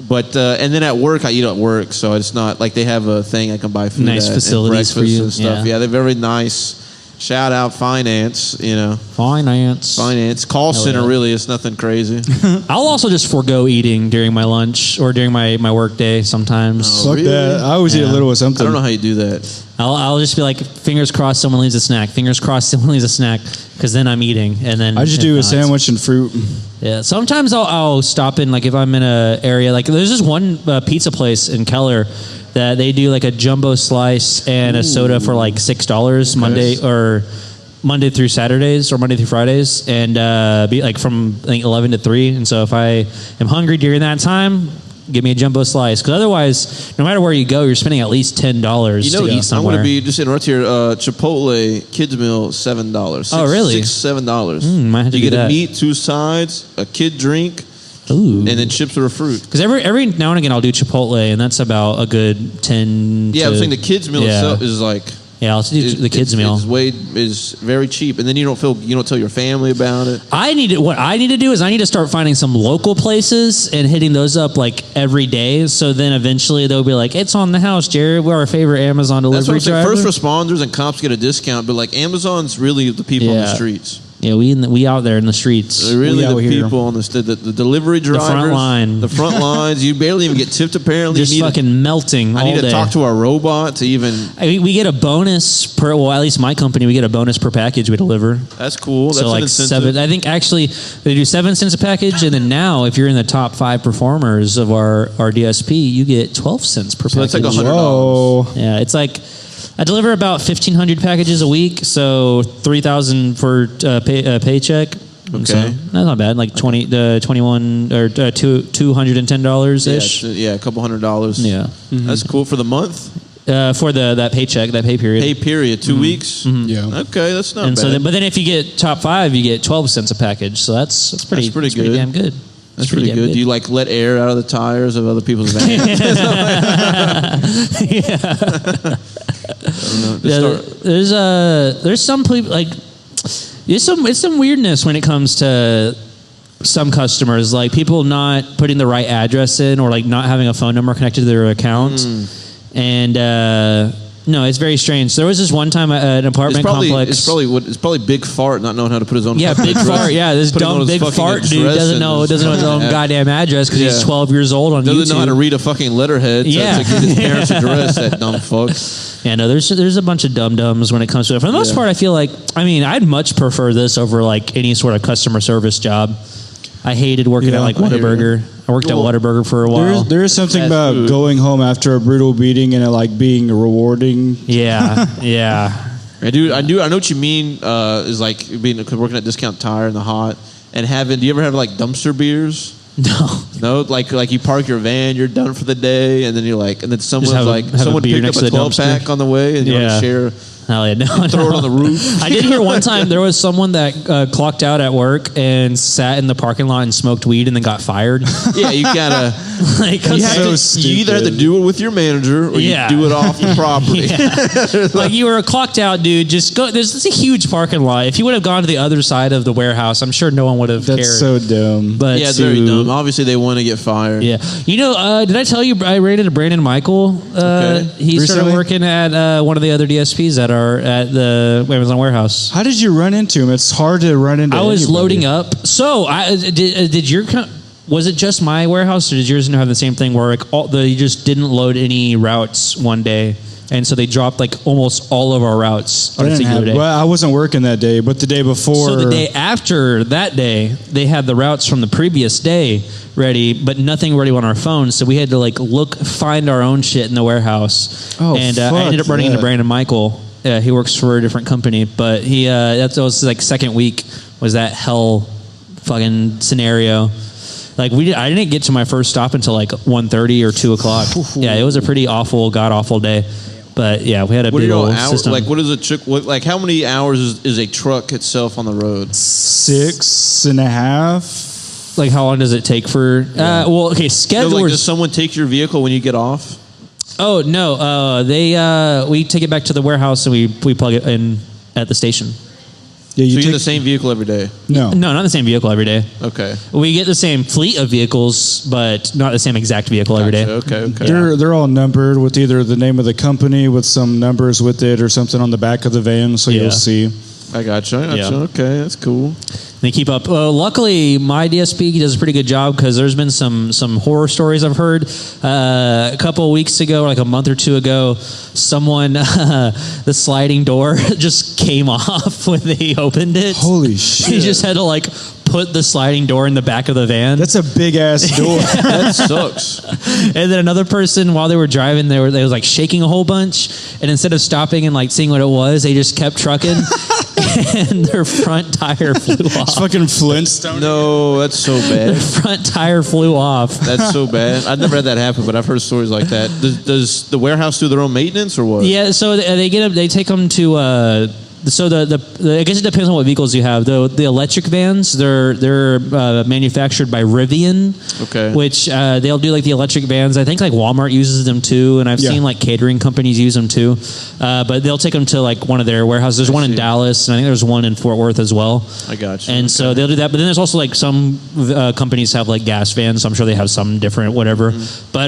But and then at work I eat at work, so it's not like they have a thing I can buy food Nice at facilities and for you. and stuff. Yeah, they're very nice. Shout out finance, finance call center. yeah. Really, it's nothing crazy. I'll also just forego eating during my lunch or during my work day sometimes. Fuck Really? that. I always eat a little of something. I don't know how you do that. I'll just be like, fingers crossed someone leaves a snack. Fingers crossed someone leaves a snack because then I'm eating. And then I just do a sandwich and fruit. Yeah, sometimes I'll stop in, like if I'm in an area, like there's this one pizza place in Keller that they do like a jumbo slice and a soda for like $6 Monday through Saturdays or Monday through Fridays, and be like from I think 11 to 3. And so if I am hungry during that time, give me a jumbo slice, because otherwise, no matter where you go, you're spending at least $10 to eat somewhere. I'm going to be just interrupt here. Chipotle kids meal $7. Oh, really? $7. Might have to you do get that. a meat, 2 sides, a kid drink, Ooh. and then chips or a fruit. Because every now and again I'll do Chipotle, and that's about a good 10. Yeah, I'm saying the kids meal itself is like. Yeah, I'll do the kids meal. Is very cheap, and then you don't tell your family about it. What I need to do is I need to start finding some local places and hitting those up like every day. So then eventually they'll be like, "It's on the house, Jarrett. We're our favorite Amazon That's what delivery I'm saying. driver." First responders and cops get a discount, but like Amazon's really the people on the streets. Yeah, we out there in the streets. Really, out the here. people on the delivery drivers, front line. the front lines. You barely even get tipped. Apparently, Just you need fucking melting all I need day. to talk to our robot to even. We get a bonus per. Well, at least my company, we get a bonus per package we deliver. That's cool. That's So an like incentive. 7. I think actually they do 7 cents a package, and then now if you're in the top 5 performers of our DSP, you get 12 cents per So package. that's like $100. Whoa. Yeah, it's like I deliver about 1,500 packages a week, so 3,000 for paycheck. Okay. So that's not bad. Like 21 or $210 ish. Yeah, a couple $100. Yeah. That's cool for the month. For that paycheck, that pay period. Pay period, 2 weeks. Yeah. Okay, that's not And bad. so, then, but then if you get top 5, you get 12 cents a package. So that's pretty pretty pretty good. damn good. That's pretty damn good. Do you like let air out of the tires of other people's vans? There's some people like it's some weirdness when it comes to some customers, like people not putting the right address in or like not having a phone number connected to their account. And no, it's very strange. There was this one time at an apartment complex. It's probably Big Fart not knowing how to put his own. Yeah, fucking Big address. Fart. Yeah, this Putting on dumb his Big fucking Fart dude address doesn't and know his own yeah. goddamn address because he's Yeah. 12 years old on Doesn't YouTube. know how to read a fucking letterhead to Yeah. get his parents' address. That dumb fuck. Yeah, no, there's a bunch of dum-dums when it comes to it. For the most Yeah. part, I feel like, I'd much prefer this over like any sort of customer service job. I hated working Yeah, at like I hear Whataburger. I worked at Whataburger for a while. There is something Fast about food. going home after a brutal beating and it like being rewarding. Yeah, yeah. I know what you mean. Is like being working at Discount Tire in the hot and having. Do you ever have like dumpster beers? No. No, like you park your van, you're done for the day, and then you're like, and then someone's have a- like, have a someone beer picked up next a to the 12 dumpster. pack on the way, and you want Yeah. to share. Hell yeah, no. Throw it on the roof. I did hear one time there was someone that clocked out at work and sat in the parking lot and smoked weed and then got fired. Yeah, you gotta. Like, You, So have to, you either have to stupid. do it with your manager or Yeah. you do it off the property. like you were a clocked out dude. Just go. There's a huge parking lot. If you would have gone to the other side of the warehouse, I'm sure no one would have That's cared. so dumb. But Yeah, it's very dumb. Obviously, they want to get fired. Yeah, did I tell you I rated Brandon Michael? Okay. He started Recently? working at one of the other DSPs at the Amazon warehouse. How did you run into him? It's hard to run into. I was anybody. loading up. So did your was it just my warehouse or did yours have the same thing where like you just didn't load any routes one day? And so they dropped like almost all of our routes I on a didn't singular have. day. Well, I wasn't working that day, but the day before. So the day after that day, they had the routes from the previous day ready, but nothing ready on our phones. So we had to like find our own shit in the warehouse. Oh, and I fuck ended up running into that. Brandon Michael. He works for a different company, but that was like second week was that hell fucking scenario. Like I didn't get to my first stop until like 1:30 or 2 o'clock. Yeah, it was a pretty awful, god awful day. But yeah, we had a What are big your old hours? system. Like, what is a truck? Like, how many hours is a truck itself on the road? 6.5. Like, how long does it take for? Well, okay, So, like, schedulers. does someone take your vehicle when you get off? Oh no, we take it back to the warehouse and we plug it in at the station. Yeah, So you you're in take the same vehicle every day. no. No, not the same vehicle every day. Okay. We get the same fleet of vehicles, but not the same exact vehicle every day. Gotcha. Okay. They're all numbered with either the name of the company with some numbers with it or something on the back of the van, so Yeah. you'll see. I gotcha. Yeah. Okay, that's cool. They keep up. Luckily, my DSP does a pretty good job because there's been some horror stories I've heard. A couple of weeks ago, like a month or two ago, someone the sliding door just came off when they opened it. Holy shit. He just had to like put the sliding door in the back of the van. That's a big ass door. That sucks. And then another person, while they were driving, they was like shaking a whole bunch. And instead of stopping and like seeing what it was, they just kept trucking, and their front tire flew off. It's fucking Flintstone. No, that's so Their bad. front tire flew off. That's so bad. I've never had that happen, but I've heard stories like that. Does the warehouse do their own maintenance or what? Yeah, so they get them. They take them to. So the I guess it depends on what vehicles you have. The electric vans, they're manufactured by Rivian. Okay. Which they'll do like the electric vans. I think like Walmart uses them too, and I've Yeah. seen like catering companies use them too. But they'll take them to like one of their warehouses. There's one in see. Dallas, and I think there's one in Fort Worth as well. I got you. And so they'll do that. But then there's also like some companies have like gas vans. So I'm sure they have some different whatever. Mm-hmm. But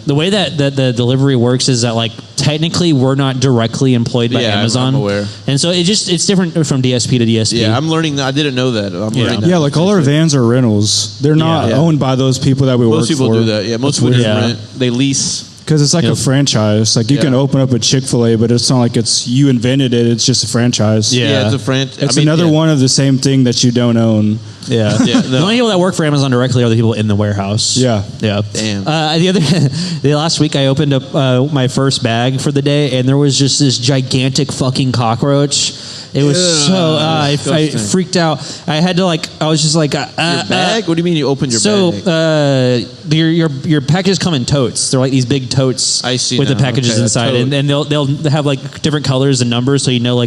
the way that the delivery works is that like technically we're not directly employed by Amazon. I'm aware. And so it's different from DSP to DSP. Yeah, I'm learning that. I didn't know that. I'm learning that. Yeah, like all our vans are rentals. They're not owned by those people that we work for. Most people do that. Yeah, most people just rent. They lease. Because it's like a franchise. Like you can open up a Chick-fil-A, but it's not like it's you invented it. It's just a franchise. Yeah, it's a franchise. It's another one of the same thing that you don't own. Yeah. The only people that work for Amazon directly are the people in the warehouse. Yeah. Damn. The last week I opened up my first bag for the day, and there was just this gigantic fucking cockroach. It was so I freaked out. I had to I was just like your bag? What do you mean you opened your bag? Your packages come in totes. They're like these big totes I see with now. the packages inside, and they'll have like different colors and numbers, so you know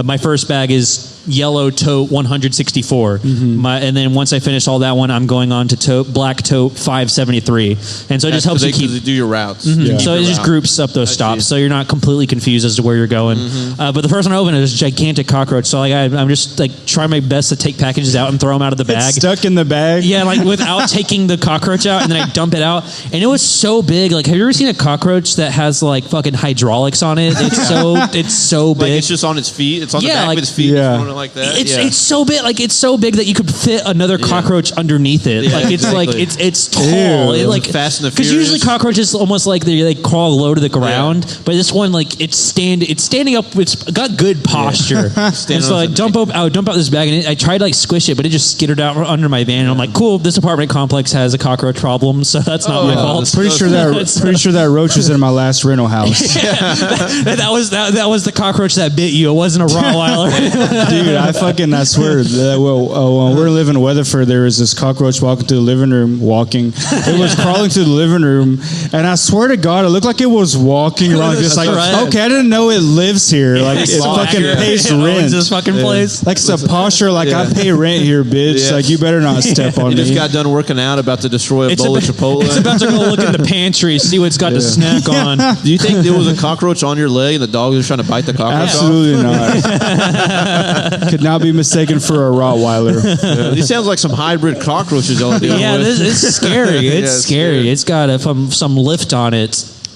my first bag is yellow tote 164. And then once I finish all that one, I'm going on to black tote 573. And so it just helps you keep do your routes. So it just groups up those stops, so you're not completely confused as to where you're going. But the first one I opened is a gigantic cockroach. So I'm just trying my best to take packages out and throw them out of the bag. It's stuck in the bag. Yeah, without taking the cockroach out, and then I dump it out, and it was so big. Like, have you ever seen a cockroach that has fucking hydraulics on it? It's so big. It's just on its feet. It's on the back of its feet. Yeah. Like that. It's so big, it's so big that you could fit another cockroach underneath it. It's tall. Fast and the Furious. Because usually cockroaches almost they crawl low to the ground, but this one it's standing up. It's got good posture. And so I would dump out this bag, and I tried to squish it, but it just skittered out under my van. And I'm like, cool, this apartment complex has a cockroach problem, so that's not my fault. Pretty sure that roach is in my last rental house. That was the cockroach that bit you. It wasn't a Rottweiler. Dude, I swear, when we're living in Weatherford, there was this cockroach walking through the living room, It was crawling through the living room, and I swear to God, it looked like it was walking around, just okay, I didn't know it lives here. It fucking pays rent. This fucking place. It's a posture, I pay rent here, bitch. You better not step on me. You just got done working out, about to destroy a bowl of Chipotle. It's about to go look in the pantry, see what it's got to snack on. Do you think there was a cockroach on your leg and the dog was trying to bite the cockroach Absolutely not. Could not be mistaken for a Rottweiler. These sounds like some hybrid cockroaches y'all are dealing with. It's scary. It's scary. It's got some lift on it.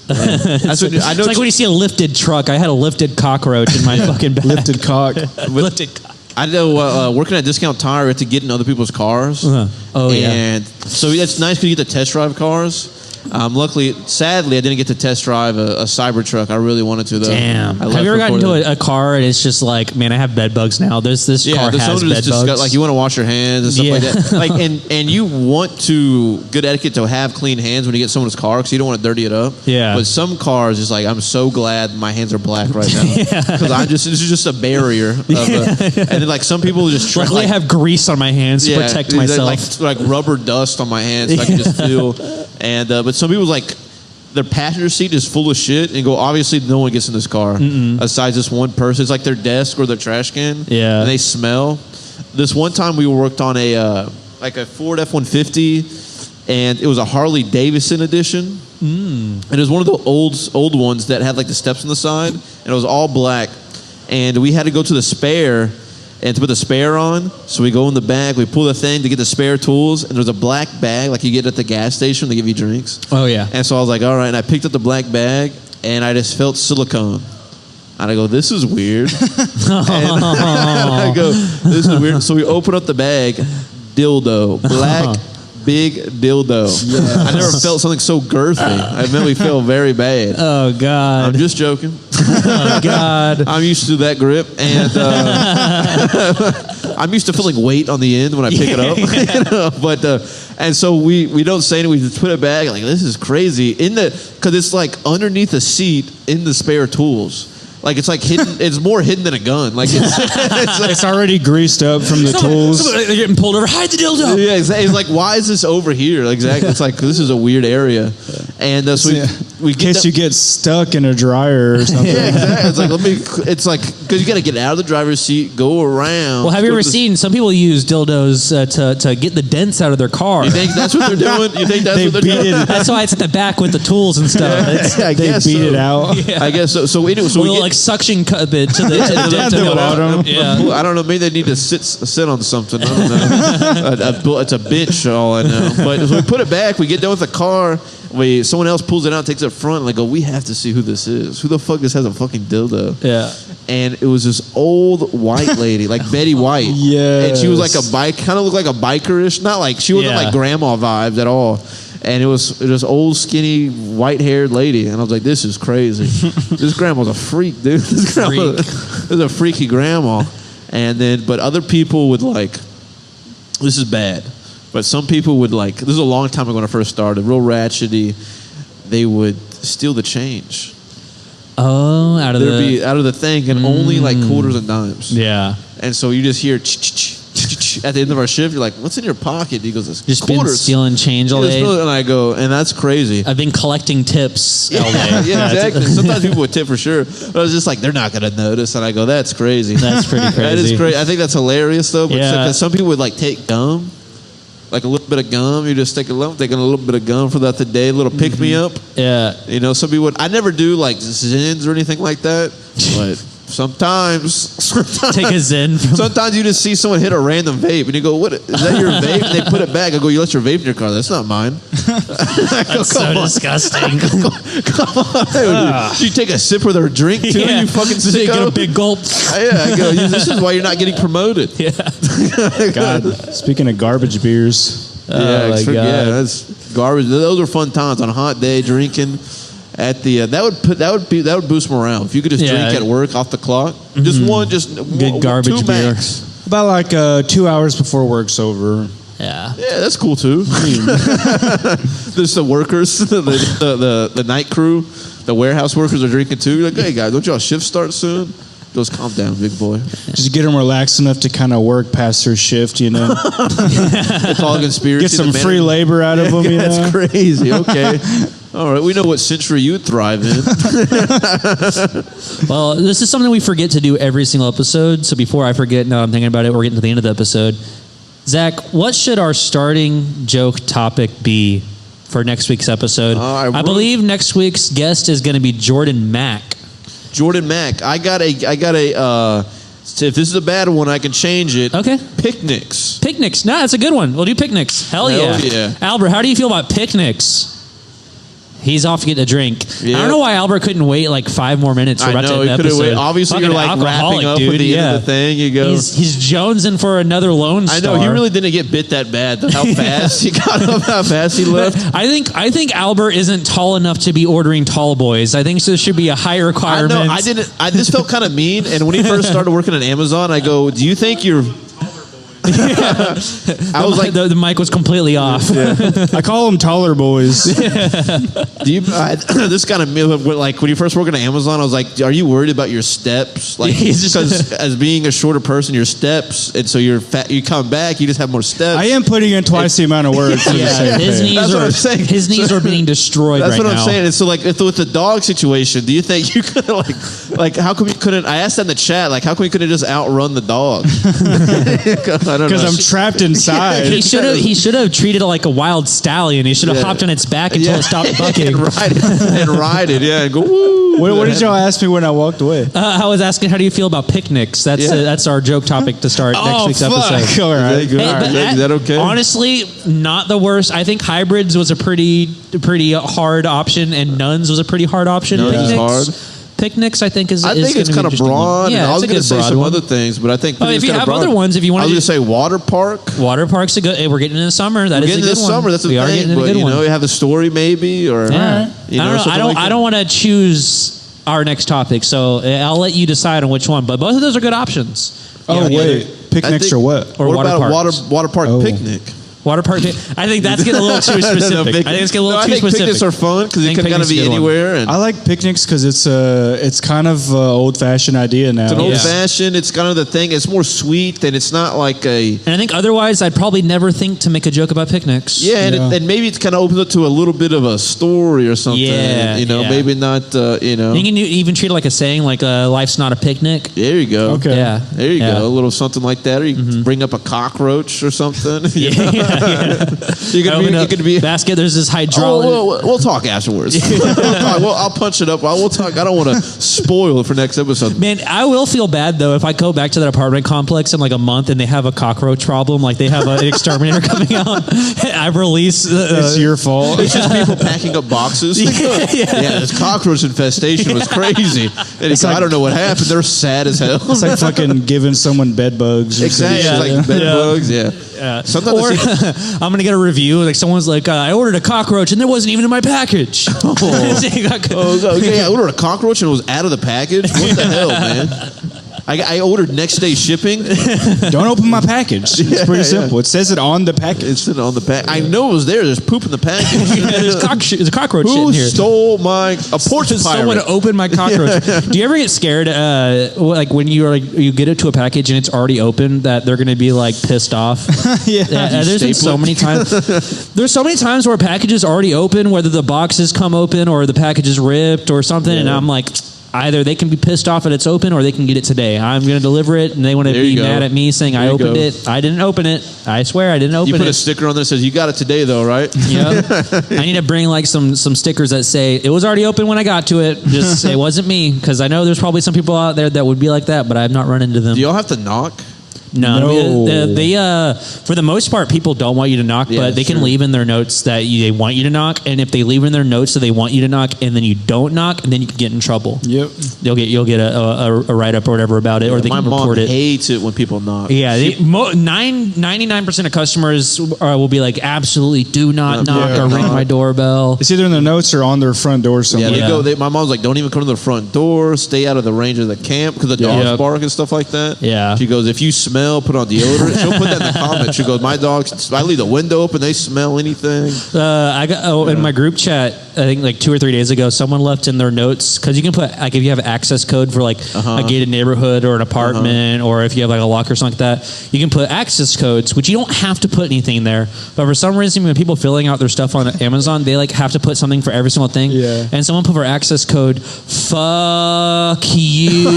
That's what, I know. It's like when you see a lifted truck. I had a lifted cockroach in my fucking bag. Lifted cock. Lifted cock. I know working at Discount Tire, we have to get in other people's cars. Oh, yeah. And so it's nice because you get to test drive cars. Sadly, I didn't get to test drive a Cybertruck. I really wanted to, though. Damn. Have you ever gotten into a car and it's just man, I have bed bugs now. This car has bed bugs. You want to wash your hands and stuff like that. And you want good etiquette to have clean hands when you get someone's car because you don't want to dirty it up. Yeah. But some cars, it's I'm so glad my hands are black right now because this is just a barrier. And then some people just try. Luckily, I have grease on my hands to protect myself. Like rubber dust on my hands, so I can just feel. And but some people their passenger seat is full of shit, and obviously no one gets in this car besides this one person. It's like their desk or their trash can. Yeah, and they smell. This one time we worked on a Ford F-150, and it was a Harley Davidson edition. And it was one of the old ones that had the steps on the side, and it was all black. And we had to go to the spare. And to put the spare on, so we go in the back, we pull the thing to get the spare tools, and there's a black bag like you get at the gas station, they give you drinks. Oh, yeah. And so I was like, all right, and I picked up the black bag, and I just felt silicone. And I go, this is weird. And I go, this is weird. So we open up the bag, dildo, black, big dildo. Yes. I never felt something so girthy. I really feel very bad. Oh, God. I'm just joking. Oh, God. I'm used to that grip, and I'm used to feeling weight on the end when I pick it up. But and so we don't say anything. We just put it back. This is crazy because it's underneath the seat in the spare tools. It's hidden. It's more hidden than a gun. It's already greased up from the tools. They're getting pulled over. Hide the dildo. Yeah, it's why is this over here? Exactly. It's this is a weird area, and so we in case you get stuck in a dryer or something. Yeah, exactly. It's because you got to get out of the driver's seat, go around. Well, have you ever seen some people use dildos to get the dents out of their car? You think that's what they're doing? You think that's what they're doing? That's why it's at the back with the tools and stuff. They beat it out. Yeah. I guess so. So we get suction cut bit to the bottom. Yeah. I don't know. Maybe they need to sit on something. I don't know. It's a bitch, all I know. But so we put it back. We get done with the car, someone else pulls it out, takes it front, and I go, we have to see who this is. Who the fuck just has a fucking dildo? Yeah. And it was this old white lady, like Betty White. Yes. And she was like a bike, kind of looked like a bikerish, not like, she wasn't like grandma vibes at all. And it was this old, skinny, white-haired lady. And I was like, this is crazy. This grandma's a freak, dude. This is a freaky grandma. And then, but other people would like, this is bad, but some people would like, this is a long time ago when I first started, real ratchety, they would steal the change. Oh, out of the thing, and only like quarters and dimes. Yeah. And so you just hear at the end of our shift, you're like, what's in your pocket? He goes, it's Just quarters. been stealing change all day. And I go, and that's crazy. I've been collecting tips all day. Yeah, exactly. Sometimes people would tip for sure. But I was just like, they're not going to notice. And I go, that's crazy. That's pretty crazy. That is crazy. I think that's hilarious, though. Because some people would like take gum, like a little bit of gum. You just take a little bit of gum for that today, a little pick-me-up. Yeah. You know, some people would, I never do like Zins or anything like that. But sometimes Take a Zen. Sometimes you just see someone hit a random vape and you go, "What is that? Your vape?" And they put it back. I go, "You left your vape in your car. That's not mine." That's so disgusting. Come on, you take a sip of their drink too. You fucking Get sicko. a big gulp. Yeah, I go, this is why you're not getting promoted. Yeah. God, speaking of garbage beers, Yeah, my God. that's garbage. Those are fun times on a hot day drinking. At the that would boost morale if you could just drink at work off the clock. Just Good garbage 2 beer. max. about like 2 hours before work's over. Yeah. Yeah, that's cool too. There's the workers, the night crew, the warehouse workers are drinking too. You're like, hey guys, don't y'all shift start soon? Goes, calm down, big boy. Just get them relaxed enough to kind of work past their shift, you know. It's all a conspiracy. Get some free labor out of them, you know. That's crazy. Okay. All right, we know what century you'd thrive in. Well, this is something we forget to do every single episode. So before I forget, now I'm thinking about it, we're getting to the end of the episode. Zach, what should our starting joke topic be for next week's episode? I believe next week's guest is going to be Jordan Mack. Jordan Mack. I got a. If this is a bad one, I can change it. Okay. Picnics. Picnics. No, that's a good one. We'll do picnics. Hell yeah. Albert, how do you feel about picnics? He's off getting a drink. Yeah. I don't know why Albert couldn't wait like 5 more minutes for about to end the episode. Obviously, Fucking you're like wrapping up dude. at the end of the thing. You go. He's jonesing for another Lone Star. I know he really didn't get bit that bad. How fast he got up, how fast he left. I think Albert isn't tall enough to be ordering tall boys. I think there should be a high requirement. I know. I didn't. This felt kind of mean. And when he first started working at Amazon, I go, "Do you think you're?" I was like, the mic was completely off. Yeah. I call them taller boys. Do you? This kind of like when you first work at Amazon, I was like, "Are you worried about your steps?" Like, because as being a shorter person, your steps, and so you're fat. You come back, you just have more steps. I am putting in twice the amount of work. For the same his pay. knees That's are what I'm saying. his knees are being destroyed. That's right what I'm now. saying. And so, like, with the dog situation, do you think you could like how come you couldn't? I asked that in the chat, like, how come you couldn't just outrun the dog? I don't know. Because I'm trapped inside. He should have treated it like a wild stallion. He should have hopped on its back until it stopped bucking. and ride it, yeah, and go woo. What did y'all ask me when I walked away? I was asking, how do you feel about picnics? That's our joke topic to start next week's episode. All right. Is that okay? Honestly, not the worst. I think hybrids was a pretty hard option, and nuns was a pretty hard option. Nuns is hard. Picnics, I think, is. I think it's kind of broad. Yeah, I was going to say some other things, but I think if you have other ones, if you want I to was going to say water park. Water park's a good. Hey, we're getting into summer. That is a good one. Summer. That's the we are thing. getting into a But good one. you have a story maybe, or Yeah. I don't want to choose our next topic, so I'll let you decide on which one. But both of those are good options. Oh wait, picnics or what? Or what water about parks. water park picnic? Water park. I think that's getting a little too specific. I think it's getting a little too specific. Picnics are fun because it can kind of be anywhere. And I like picnics because it's kind of old-fashioned idea now. it's an old-fashioned. It's kind of the thing. It's more sweet, and it's not like a. And I think otherwise, I'd probably never think to make a joke about picnics. Yeah, and maybe it kind of opens up to a little bit of a story or something. Yeah, maybe not. You can even treat it like a saying, like life's not a picnic. There you go. Okay. Yeah. There you go. A little something like that, or you can bring up a cockroach or something. Yeah. You could be basket. There's this hydraulic. We'll talk afterwards. I'll punch it up. We'll talk. I don't want to spoil it for next episode. Man, I will feel bad though if I go back to that apartment complex in like a month and they have a cockroach problem, like they have an exterminator coming out. I've released. It's your fault. It's just people packing up boxes. Yeah, this cockroach infestation was crazy. And it's I don't know what happened. They're sad as hell. It's like fucking giving someone bed bugs. Exactly. Yeah. Like bed bugs. Yeah. Sometimes Or I'm gonna get a review. Like someone's like, I ordered a cockroach and it wasn't even in my package. Okay, I ordered a cockroach and it was out of the package. What the hell, man? I ordered next day shipping. Don't open my package. It's pretty simple. It says it on the package. It's on the pack. I know it was there. There's poop in the package. There's a cockroach shit Who in here. stole a porch pirate? Someone opened my cockroach. Do you ever get scared, like when you get it to a package and it's already open, that they're going to be like pissed off? There's been so many times. There's so many times where a package is already open, whether the boxes come open or the package is ripped or something, and I'm like, either they can be pissed off that it's open or they can get it today. I'm going to deliver it, and they want to be mad at me saying I opened it. I didn't open it. I swear I didn't open it. You put a sticker on there that says you got it today, though, right? Yep. I need to bring like some stickers that say it was already open when I got to it. Just say it wasn't me, because I know there's probably some people out there that would be like that, but I've not run into them. Do y'all have to knock? No. They for the most part, people don't want you to knock, but they can leave in their notes that they want you to knock. And if they leave in their notes that they want you to knock, and then you don't knock, and then you can get in trouble. Yep. You'll get a write up or whatever about it, or they can report it. My mom hates it when people knock. Yeah, 99% of customers will be like, absolutely do not knock or ring my doorbell. It's either in the notes or on their front door somewhere. Yeah, my mom's like, don't even come to the front door. Stay out of the range of the camp because the dogs bark and stuff like that. Yeah. She goes, if you smell, put on deodorant. She'll put that in the comments. She goes, my dogs, I leave the window open, they smell anything. I got in my group chat, I think like 2 or 3 days ago, someone left in their notes, because you can put, like, if you have an access code for like a gated neighborhood or an apartment, or if you have like a lock or something like that, you can put access codes, which you don't have to put anything there. But for some reason, when people filling out their stuff on Amazon, they like have to put something for every single thing. Yeah. And someone put for access code, fuck you.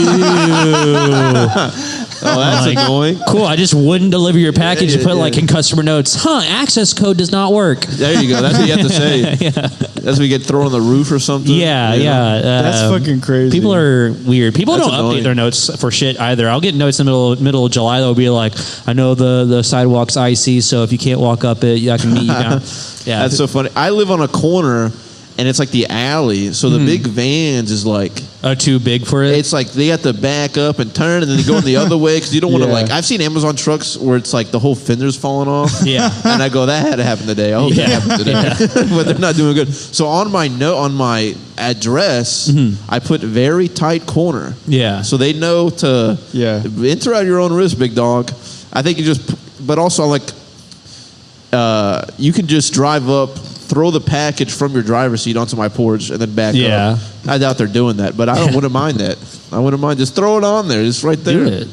Oh, that's annoying. Cool, I just wouldn't deliver your package and put like in customer notes, access code does not work. There you go. That's what you have to say. That's when you get thrown on the roof or something. Yeah. That's fucking crazy. People are weird. People That's don't annoying. update their notes for shit either. I'll get notes in the middle of July that'll be like, I know the sidewalk's icy, so if you can't walk up it, I can meet you down. Yeah, That's so funny. I live on a corner, and it's like the alley, so the big vans is like... too big for it? It's like they have to back up and turn, and then they go in the other way, because you don't want to, like... I've seen Amazon trucks where it's like the whole fender's falling off. Yeah. And I go, that had to happen today. I hope that happened today. But they're not doing good. So on my address, I put very tight corner. Yeah. So they know to enter at your own risk, big dog. I think you just... But also, like... you can just drive up, throw the package from your driver's seat onto my porch, and then back up. I doubt they're doing that, but I wouldn't mind that. I wouldn't mind. Just throw it on there. It's right there. Do it.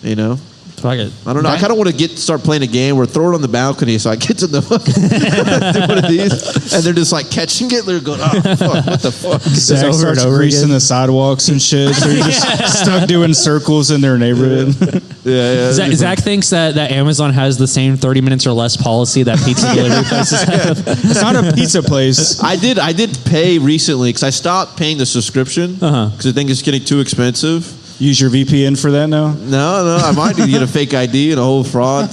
You know? Fuck it. I don't know. I kind of want to start playing a game where throw it on the balcony so I get to the do one of these, and they're just like catching it. They're going, oh, fuck, what the fuck? Zach starts greasing the sidewalks and shit. So you're just stuck doing circles in their neighborhood. Yeah. Zach thinks that Amazon has the same 30 minutes or less policy that pizza delivery places have. It's not a pizza place. I did pay recently because I stopped paying the subscription because I think it's getting too expensive. Use your VPN for that now? No, I might need to get a fake ID and a whole fraud.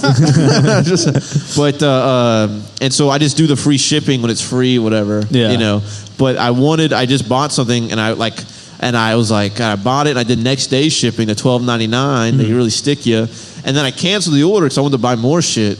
And so I just do the free shipping when it's free, whatever. Yeah. You know. But I just bought something and I was like, I bought it and I did next day shipping to $12.99. They really stick you. And then I canceled the order because I wanted to buy more shit.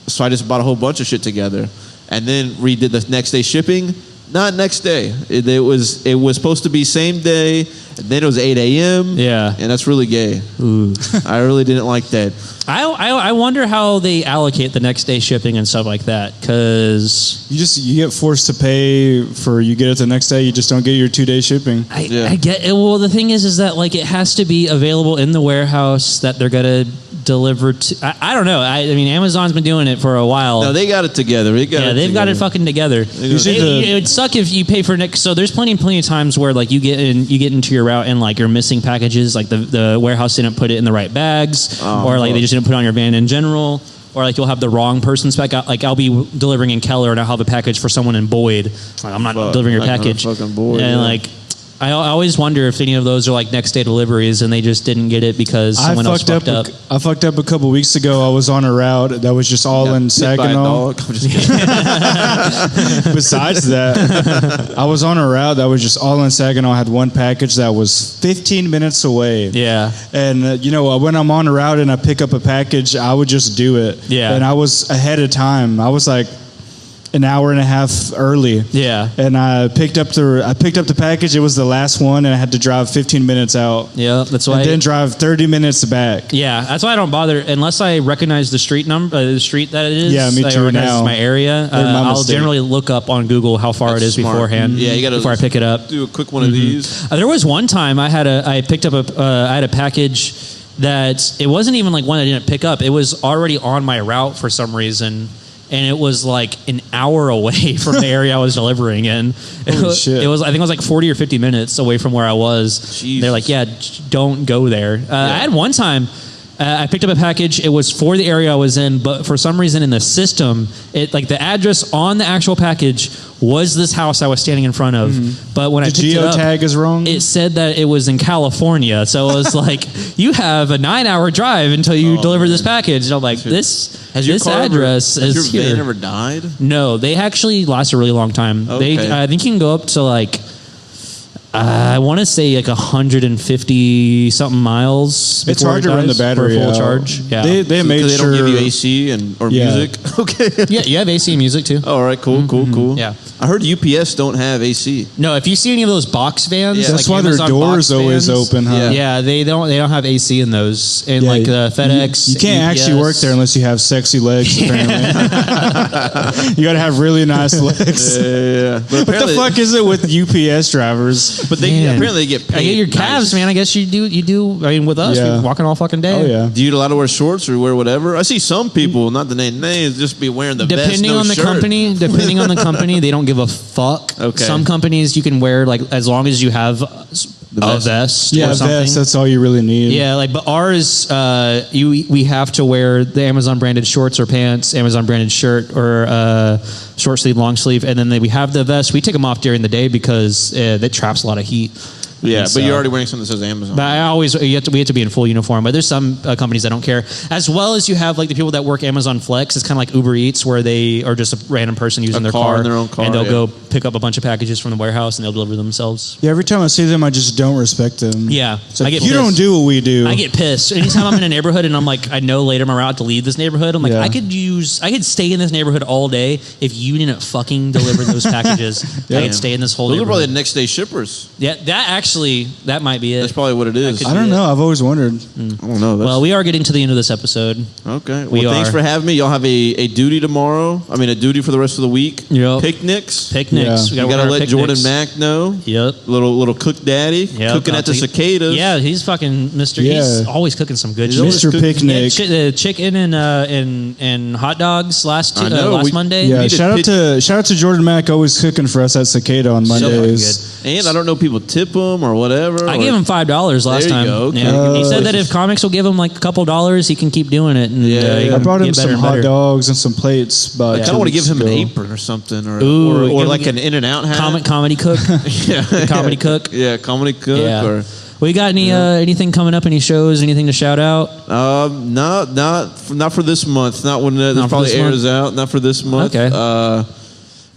So I just bought a whole bunch of shit together. And then redid the next day shipping. Not next day. It was supposed to be same day, and then it was 8 a.m. Yeah. And that's really gay. Ooh. I really didn't like that. I wonder how they allocate the next day shipping and stuff like that, because you get forced to pay for you get it the next day. You just don't get your 2-day shipping. I get it. Well, the thing is that like it has to be available in the warehouse that they're gonna deliver to. I don't know. I mean, Amazon's been doing it for a while. No, they got it together. They've got it fucking together. It would suck if you pay for next. So there's plenty of times where like you get into your route and like you're missing packages, like the warehouse didn't put it in the right bags, or like they just didn't put it on your van in general. or like you'll have the wrong person's package. Like I'll be delivering in Keller and I'll have a package for someone in Boyd. Like, I'm not delivering your package. Fucking Boyd, and yeah. like I always wonder if any of those are like next day deliveries and they just didn't get it because someone else fucked up. I fucked up a couple weeks ago. I was on a route that was just all in Saginaw. Besides that, I was on a route that was just all in Saginaw. I had one package that was 15 minutes away. Yeah. And, when I'm on a route and I pick up a package, I would just do it. Yeah. And I was ahead of time. I was like an hour and a half early. Yeah. And I picked up the package. It was the last one, and I had to drive 15 minutes out. Yeah, that's why. And then drive 30 minutes back. Yeah, that's why I don't bother unless I recognize the street number, the street that it is. Yeah, me too. Now my area. I'll generally look up on Google how far it is smart. beforehand. Yeah, you got to before I pick it up. Do a quick one of these. There was one time I picked up I had a package that it wasn't even like one I didn't pick up. It was already on my route for some reason. And it was like an hour away from the area I was delivering in. Shit. It was, I think it was like 40 or 50 minutes away from where I was. Jesus. They're like, yeah, don't go there. I had one time, I picked up a package. It was for the area I was in, but for some reason in the system, the address on the actual package was this house I was standing in front of. But when I picked it up, geotag is wrong. it said that it was in California. So it was like, you have a 9-hour drive until you deliver this package. And I'm like, this address is Has your here. van ever died? No, they actually last a really long time. Okay. I think you can go up to like, I want to say like 150 something miles. It's before hard it to run the dies battery for a full out. charge. Yeah. They made Because they sure don't give you AC or Yeah. music. Okay. yeah, you have AC music too. All right. Cool. Cool. Yeah. I heard UPS don't have AC. No, if you see any of those box vans, Yeah. That's like why their Amazon doors box always vans, open, huh? Yeah. Yeah, they don't have AC in those. And Yeah, like FedEx, You can't actually work there unless you have sexy legs, apparently. You got to have really nice legs. Yeah. But What the fuck is it with UPS drivers? But they Man. apparently they get paid. I get your calves, nice. man. I guess you do. I mean, with us, Yeah. we're walking all fucking day. Oh, yeah. Do you allowed to wear shorts or wear whatever? I see some people, not the name names, just be wearing the vest, Depending no on the shirt. company, they don't give a fuck. Okay. Some companies you can wear like as long as you have a vest Yeah, or something. vest, that's all you really need. Yeah, but ours, we have to wear the Amazon branded shorts or pants, Amazon branded shirt or short sleeve, long sleeve, and then we have the vest. We take them off during the day because that traps a lot of heat. Yeah, And but so- you're already wearing something that says Amazon. But we have to be in full uniform. But there's some companies that don't care. As well as you have like the people that work Amazon Flex. It's kind of like Uber Eats, where they are just a random person using their car, in their own car, and they'll yeah. go pick up a bunch of packages from the warehouse and they'll deliver themselves. Yeah, every time I see them, I just don't respect them. Yeah, It's like, I get you pissed. don't do what we do. I get pissed. Anytime I'm in a neighborhood and I'm like, I know later I'm about to leave this neighborhood, I'm like, Yeah. I could stay in this neighborhood all day if you didn't fucking deliver those packages. I could stay in this whole Those are probably neighborhood. the next day shippers. Yeah, that might be it. That's probably what it is. I don't know. I've always wondered. I don't know. That's, Well, we are getting to the end of this episode. okay. we Well, thanks are. for having me. Y'all have a duty tomorrow. I mean, a duty for the rest of the week. Yep. Picnics. Picnics. Yeah. You We got to work let our Jordan picnics. Mac know. Yep. Little cook daddy. Yep. Cooking at the cicadas. Yeah, he's fucking Mr. Yeah. He's always cooking some good shit. always Mr. cooking- Picnic. The chicken and hot dogs last I know, Monday. Yeah, need to shout out to Jordan Mack, always cooking for us at Cicada on fucking Mondays. And I don't know, people tip them or whatever. I or- gave him $5 last There you time. go. Okay. Yeah. He said that Delicious. if comics will give him like a couple dollars, he can keep doing it. And, Yeah. he I can brought him get better some and hot better. dogs and some plates. But I kind of want to give him an apron or something, or Ooh, or give like him- an In-N-Out hat. Comedy cook. yeah, comedy cook. Yeah, comedy cook. Yeah. Or Well, you got anything coming up? Any shows? Anything to shout out? not for this month. Not when this Not for probably this airs out. Not for this month. Okay.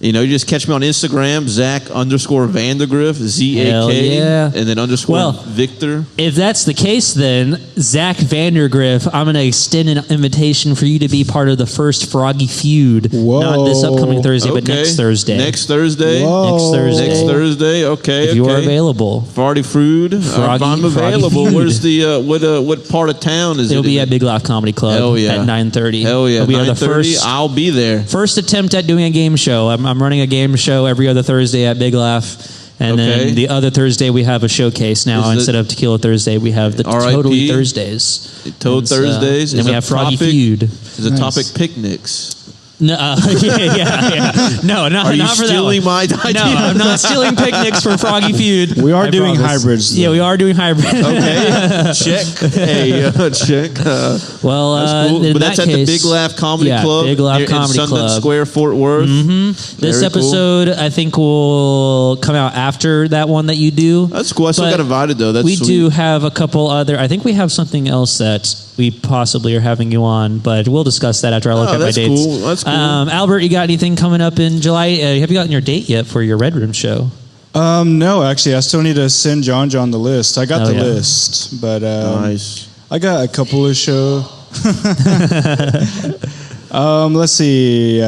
You just catch me on Instagram, Zak_Vandergriff, ZAK, Hell yeah. and then _ Well, Victor. If that's the case, then Zak Vandergriff, I'm going to extend an invitation for you to be part of the first Froggy Feud. Whoa. Not this upcoming Thursday, but Okay. next Thursday. Next Thursday. Whoa. Next Thursday. Next Thursday. Okay. If you are okay. available. Farty Food. Froggy- I'm Froggy available. Feud. Where's the what part of town is It'll it? be in? at Big Laugh Comedy Club Hell yeah. at 9:30. Hell yeah. It'll be the 9:30. I'll be there. first attempt at doing a game show. I'm running a game show every other Thursday at Big Laugh. And Okay. then the other Thursday we have a showcase now. Is it- Instead of Tequila Thursday, we have the R.I.P. Totally Thursdays. Toad And so- Thursdays. And Is we a have Froggy topic- Feud. Is a Nice. topic picnics. No, yeah. No, not Are you for that stealing one. my idea? No, I'm not stealing picnics from Froggy Feud. We are I doing promise. hybrids. Yeah, we are doing hybrids. Okay, check. Hey, check. Well, That's cool. in But that's that at the case, Big Laugh Comedy yeah, Club. Big Laugh in Comedy Sundance Club. Square, Fort Worth. This Very cool. episode, I think, will come out after that one that you do. That's cool. I still But got invited though. That's we sweet. do have a couple other. I think we have something else that we possibly are having you on, but we'll discuss that after I look at my that's dates. cool. That's cool. Albert, you got anything coming up in July? Have you gotten your date yet for your Red Room show? No, actually, I still need to send John the list. I got Oh, the yeah. list, but Nice. I got a couple of shows. Let's see.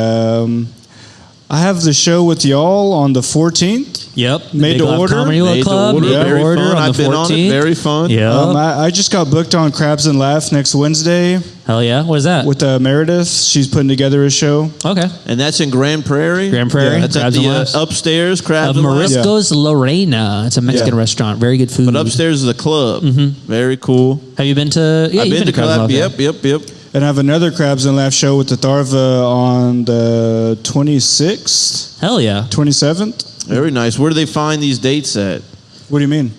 I have the show with y'all on the 14th. Yep. Made Big to Laugh order. Comedy Made to Club. order. Made to Very order fun. on I've the been 14th. on it. Very fun. Yeah. I just got booked on Crabs and Laugh next Wednesday Hell yeah. What is that? with Meredith. She's putting together a show. Okay. And that's in Grand Prairie. Grand Prairie. Yeah, that's at Crabs and the Laughs. upstairs Crabs and Laughs. Morisco's Lorena. It's a Mexican Yeah. restaurant. Very good food. But upstairs is the club. Very cool. Have you been to? Yeah, I've you've been to Crabs and club. Laughs. Yep. And I have another Crabs and Laugh show with the Tharva on the 26th, Hell yeah. 27th. Very nice. Where do they find these dates at? What do you mean?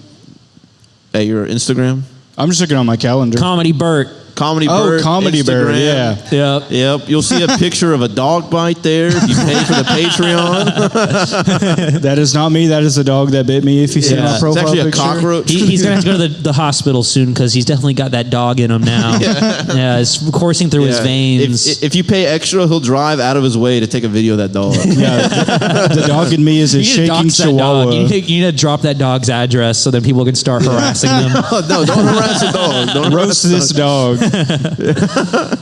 At your Instagram? I'm just looking on my calendar. Comedy Burt. Comedy Oh, Bird. Comedy Bird, Instagram. yeah. Yep. Yep. You'll see a picture of a dog bite there if you pay for the Patreon. That is not me. That is the dog that bit me. If you see Yeah. my It's profile It's actually a picture. cockroach. He's going to have to go to the hospital soon because he's definitely got that dog in him now. Yeah, it's coursing through his Yeah. veins. If you pay extra, he'll drive out of his way to take a video of that dog. Yeah, the dog in me is a You need to shaking dox that dog. chihuahua. You need to drop that dog's address so then people can start harassing them. Oh, no, don't harass the dog. Don't Roast this dog.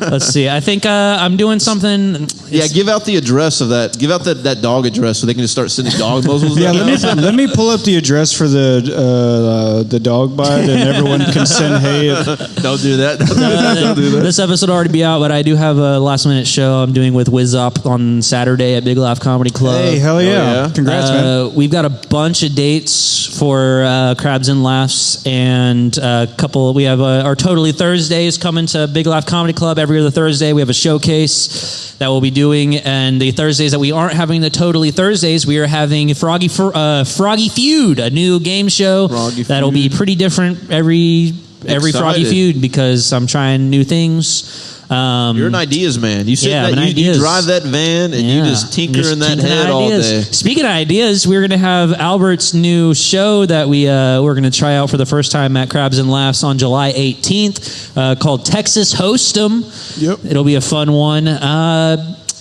Let's see. I think I'm doing something. Yeah, give out the address of that. Give out that dog address so they can just start sending dog muzzles. Yeah, down. let me pull up the address for the dog bite, and everyone can send hey. Don't do that. Don't do that. This episode will already be out, but I do have a last minute show I'm doing with Wiz Up on Saturday at Big Laugh Comedy Club. Hey, hell yeah! yeah. Congrats, man. We've got a bunch of dates for Crabs and Laughs, and a couple. We have our Toadally Thursdays coming to Big Laugh Comedy Club every other Thursday. We have a showcase that we'll be doing, and the Thursdays that we aren't having the Toadally Thursdays, we are having Froggy Feud, a new game show Froggy that'll be Feud. pretty different every Froggy Excited. Feud because I'm trying new things. You're an ideas man. You sit Yeah, in that, I'm an you ideas. drive that van and you just tinker Just in that tinker head all ideas. day. Speaking of ideas, we're going to have Albert's new show that we're going to try out for the first time at Crabs and Laughs on July 18th called Texas Hostum. Yep. It'll be a fun one.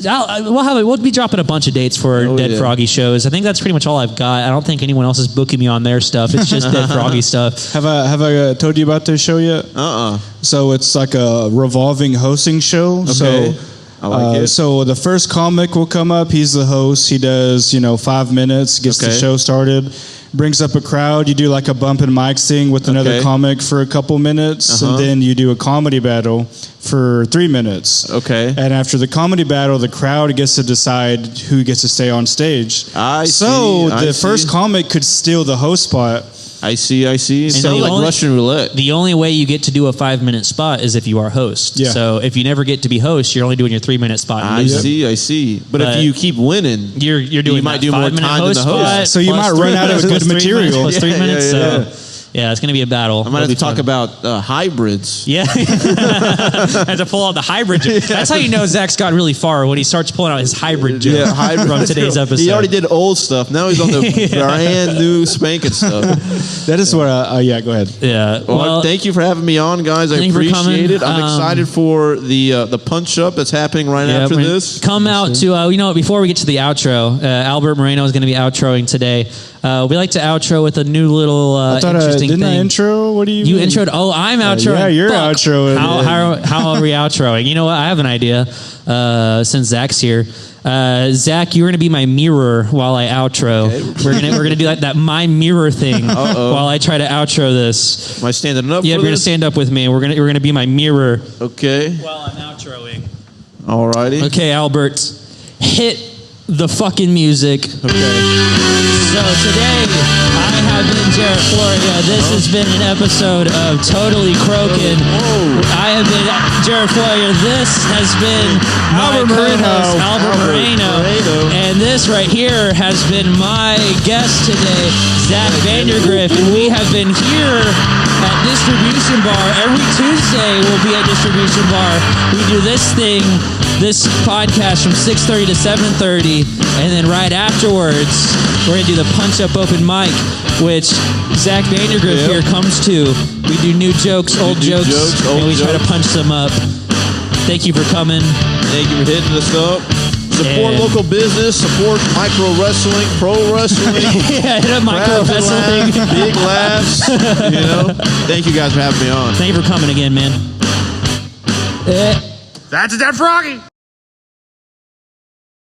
We'll be dropping a bunch of dates for Oh, Dead yeah. Froggy shows. I think that's pretty much all I've got. I don't think anyone else is booking me on their stuff. It's just Dead Froggy stuff. Have I told you about this show yet? So it's like a revolving hosting show. Okay. So I like it. So the first comic will come up. He's the host. He does 5 minutes, gets the Okay. show started, brings up a crowd. You do like a bump and mic thing with another Okay. comic for a couple minutes, and then you do a comedy battle for 3 minutes. Okay. And after the comedy battle, the crowd gets to decide who gets to stay on stage. I So see, I the see. first comic could steal the host spot. I see. Sounds the like only- Russian roulette. The only way you get to do a 5-minute spot is if you are host. Yeah. So if you never get to be host, you're only doing your 3-minute spot. And losing. I see. But But if you keep winning, You're doing you might that do more 5-minute time than host the host. spot So you plus might 3 run out of minutes good plus 3 material. minutes plus 3 Yeah, minutes. yeah, So yeah, it's going to be a battle. I might have It'll to be talk fun. about hybrids. Yeah, I had to pull out the hybrid. That's how you know Zach's got really far when he starts pulling out his hybrid joke Yeah, hybrid. from today's episode. He already did old stuff. Now he's on the brand new spanking stuff. That is what yeah, go ahead. Yeah. Well, thank you for having me on, guys. I thank you for appreciate coming. it. I'm excited for the punch up that's happening right Yeah, after we're gonna this. come out to before we get to the outro, Albert Moreno is going to be outroing today. We like to outro with a new little I thought interesting didn't thing. I intro? What do you You mean? introed. Oh, I'm outroing. yeah, you're Fuck. outroing. How are we outroing? You know what? I have an idea. Since Zach's here, Zach, you're gonna be my mirror while I outro. Okay. We're gonna do that my mirror thing while I try to outro this. Am I standing up? Yeah, for you're gonna this? stand up with me. We're gonna be my mirror Okay. while I'm outroing. Alrighty. Okay, Albert, hit the fucking music. Okay. So today I have been Jarrett Florea. This has been an episode of Toadally Croakin. I have been Jarrett Florea. This has been my co-host, Albert Moreno. And this right here has been my guest today, Zak Vandergriff. And we have been here at Distribution Bar. Every Tuesday we'll be at Distribution Bar. We do this podcast from 6:30 to 7:30. And then right afterwards, we're going to do the punch-up open mic, which Zak Vandergriff here comes to. We do new jokes, old jokes, and we try to punch them up. Thank you for coming. Thank you for hitting us up. Support local business, support micro wrestling, pro wrestling. Yeah, hit up micro wrestling. Big laughs. Thank you guys for having me on. Thank you for coming again, man. That's a dead froggy.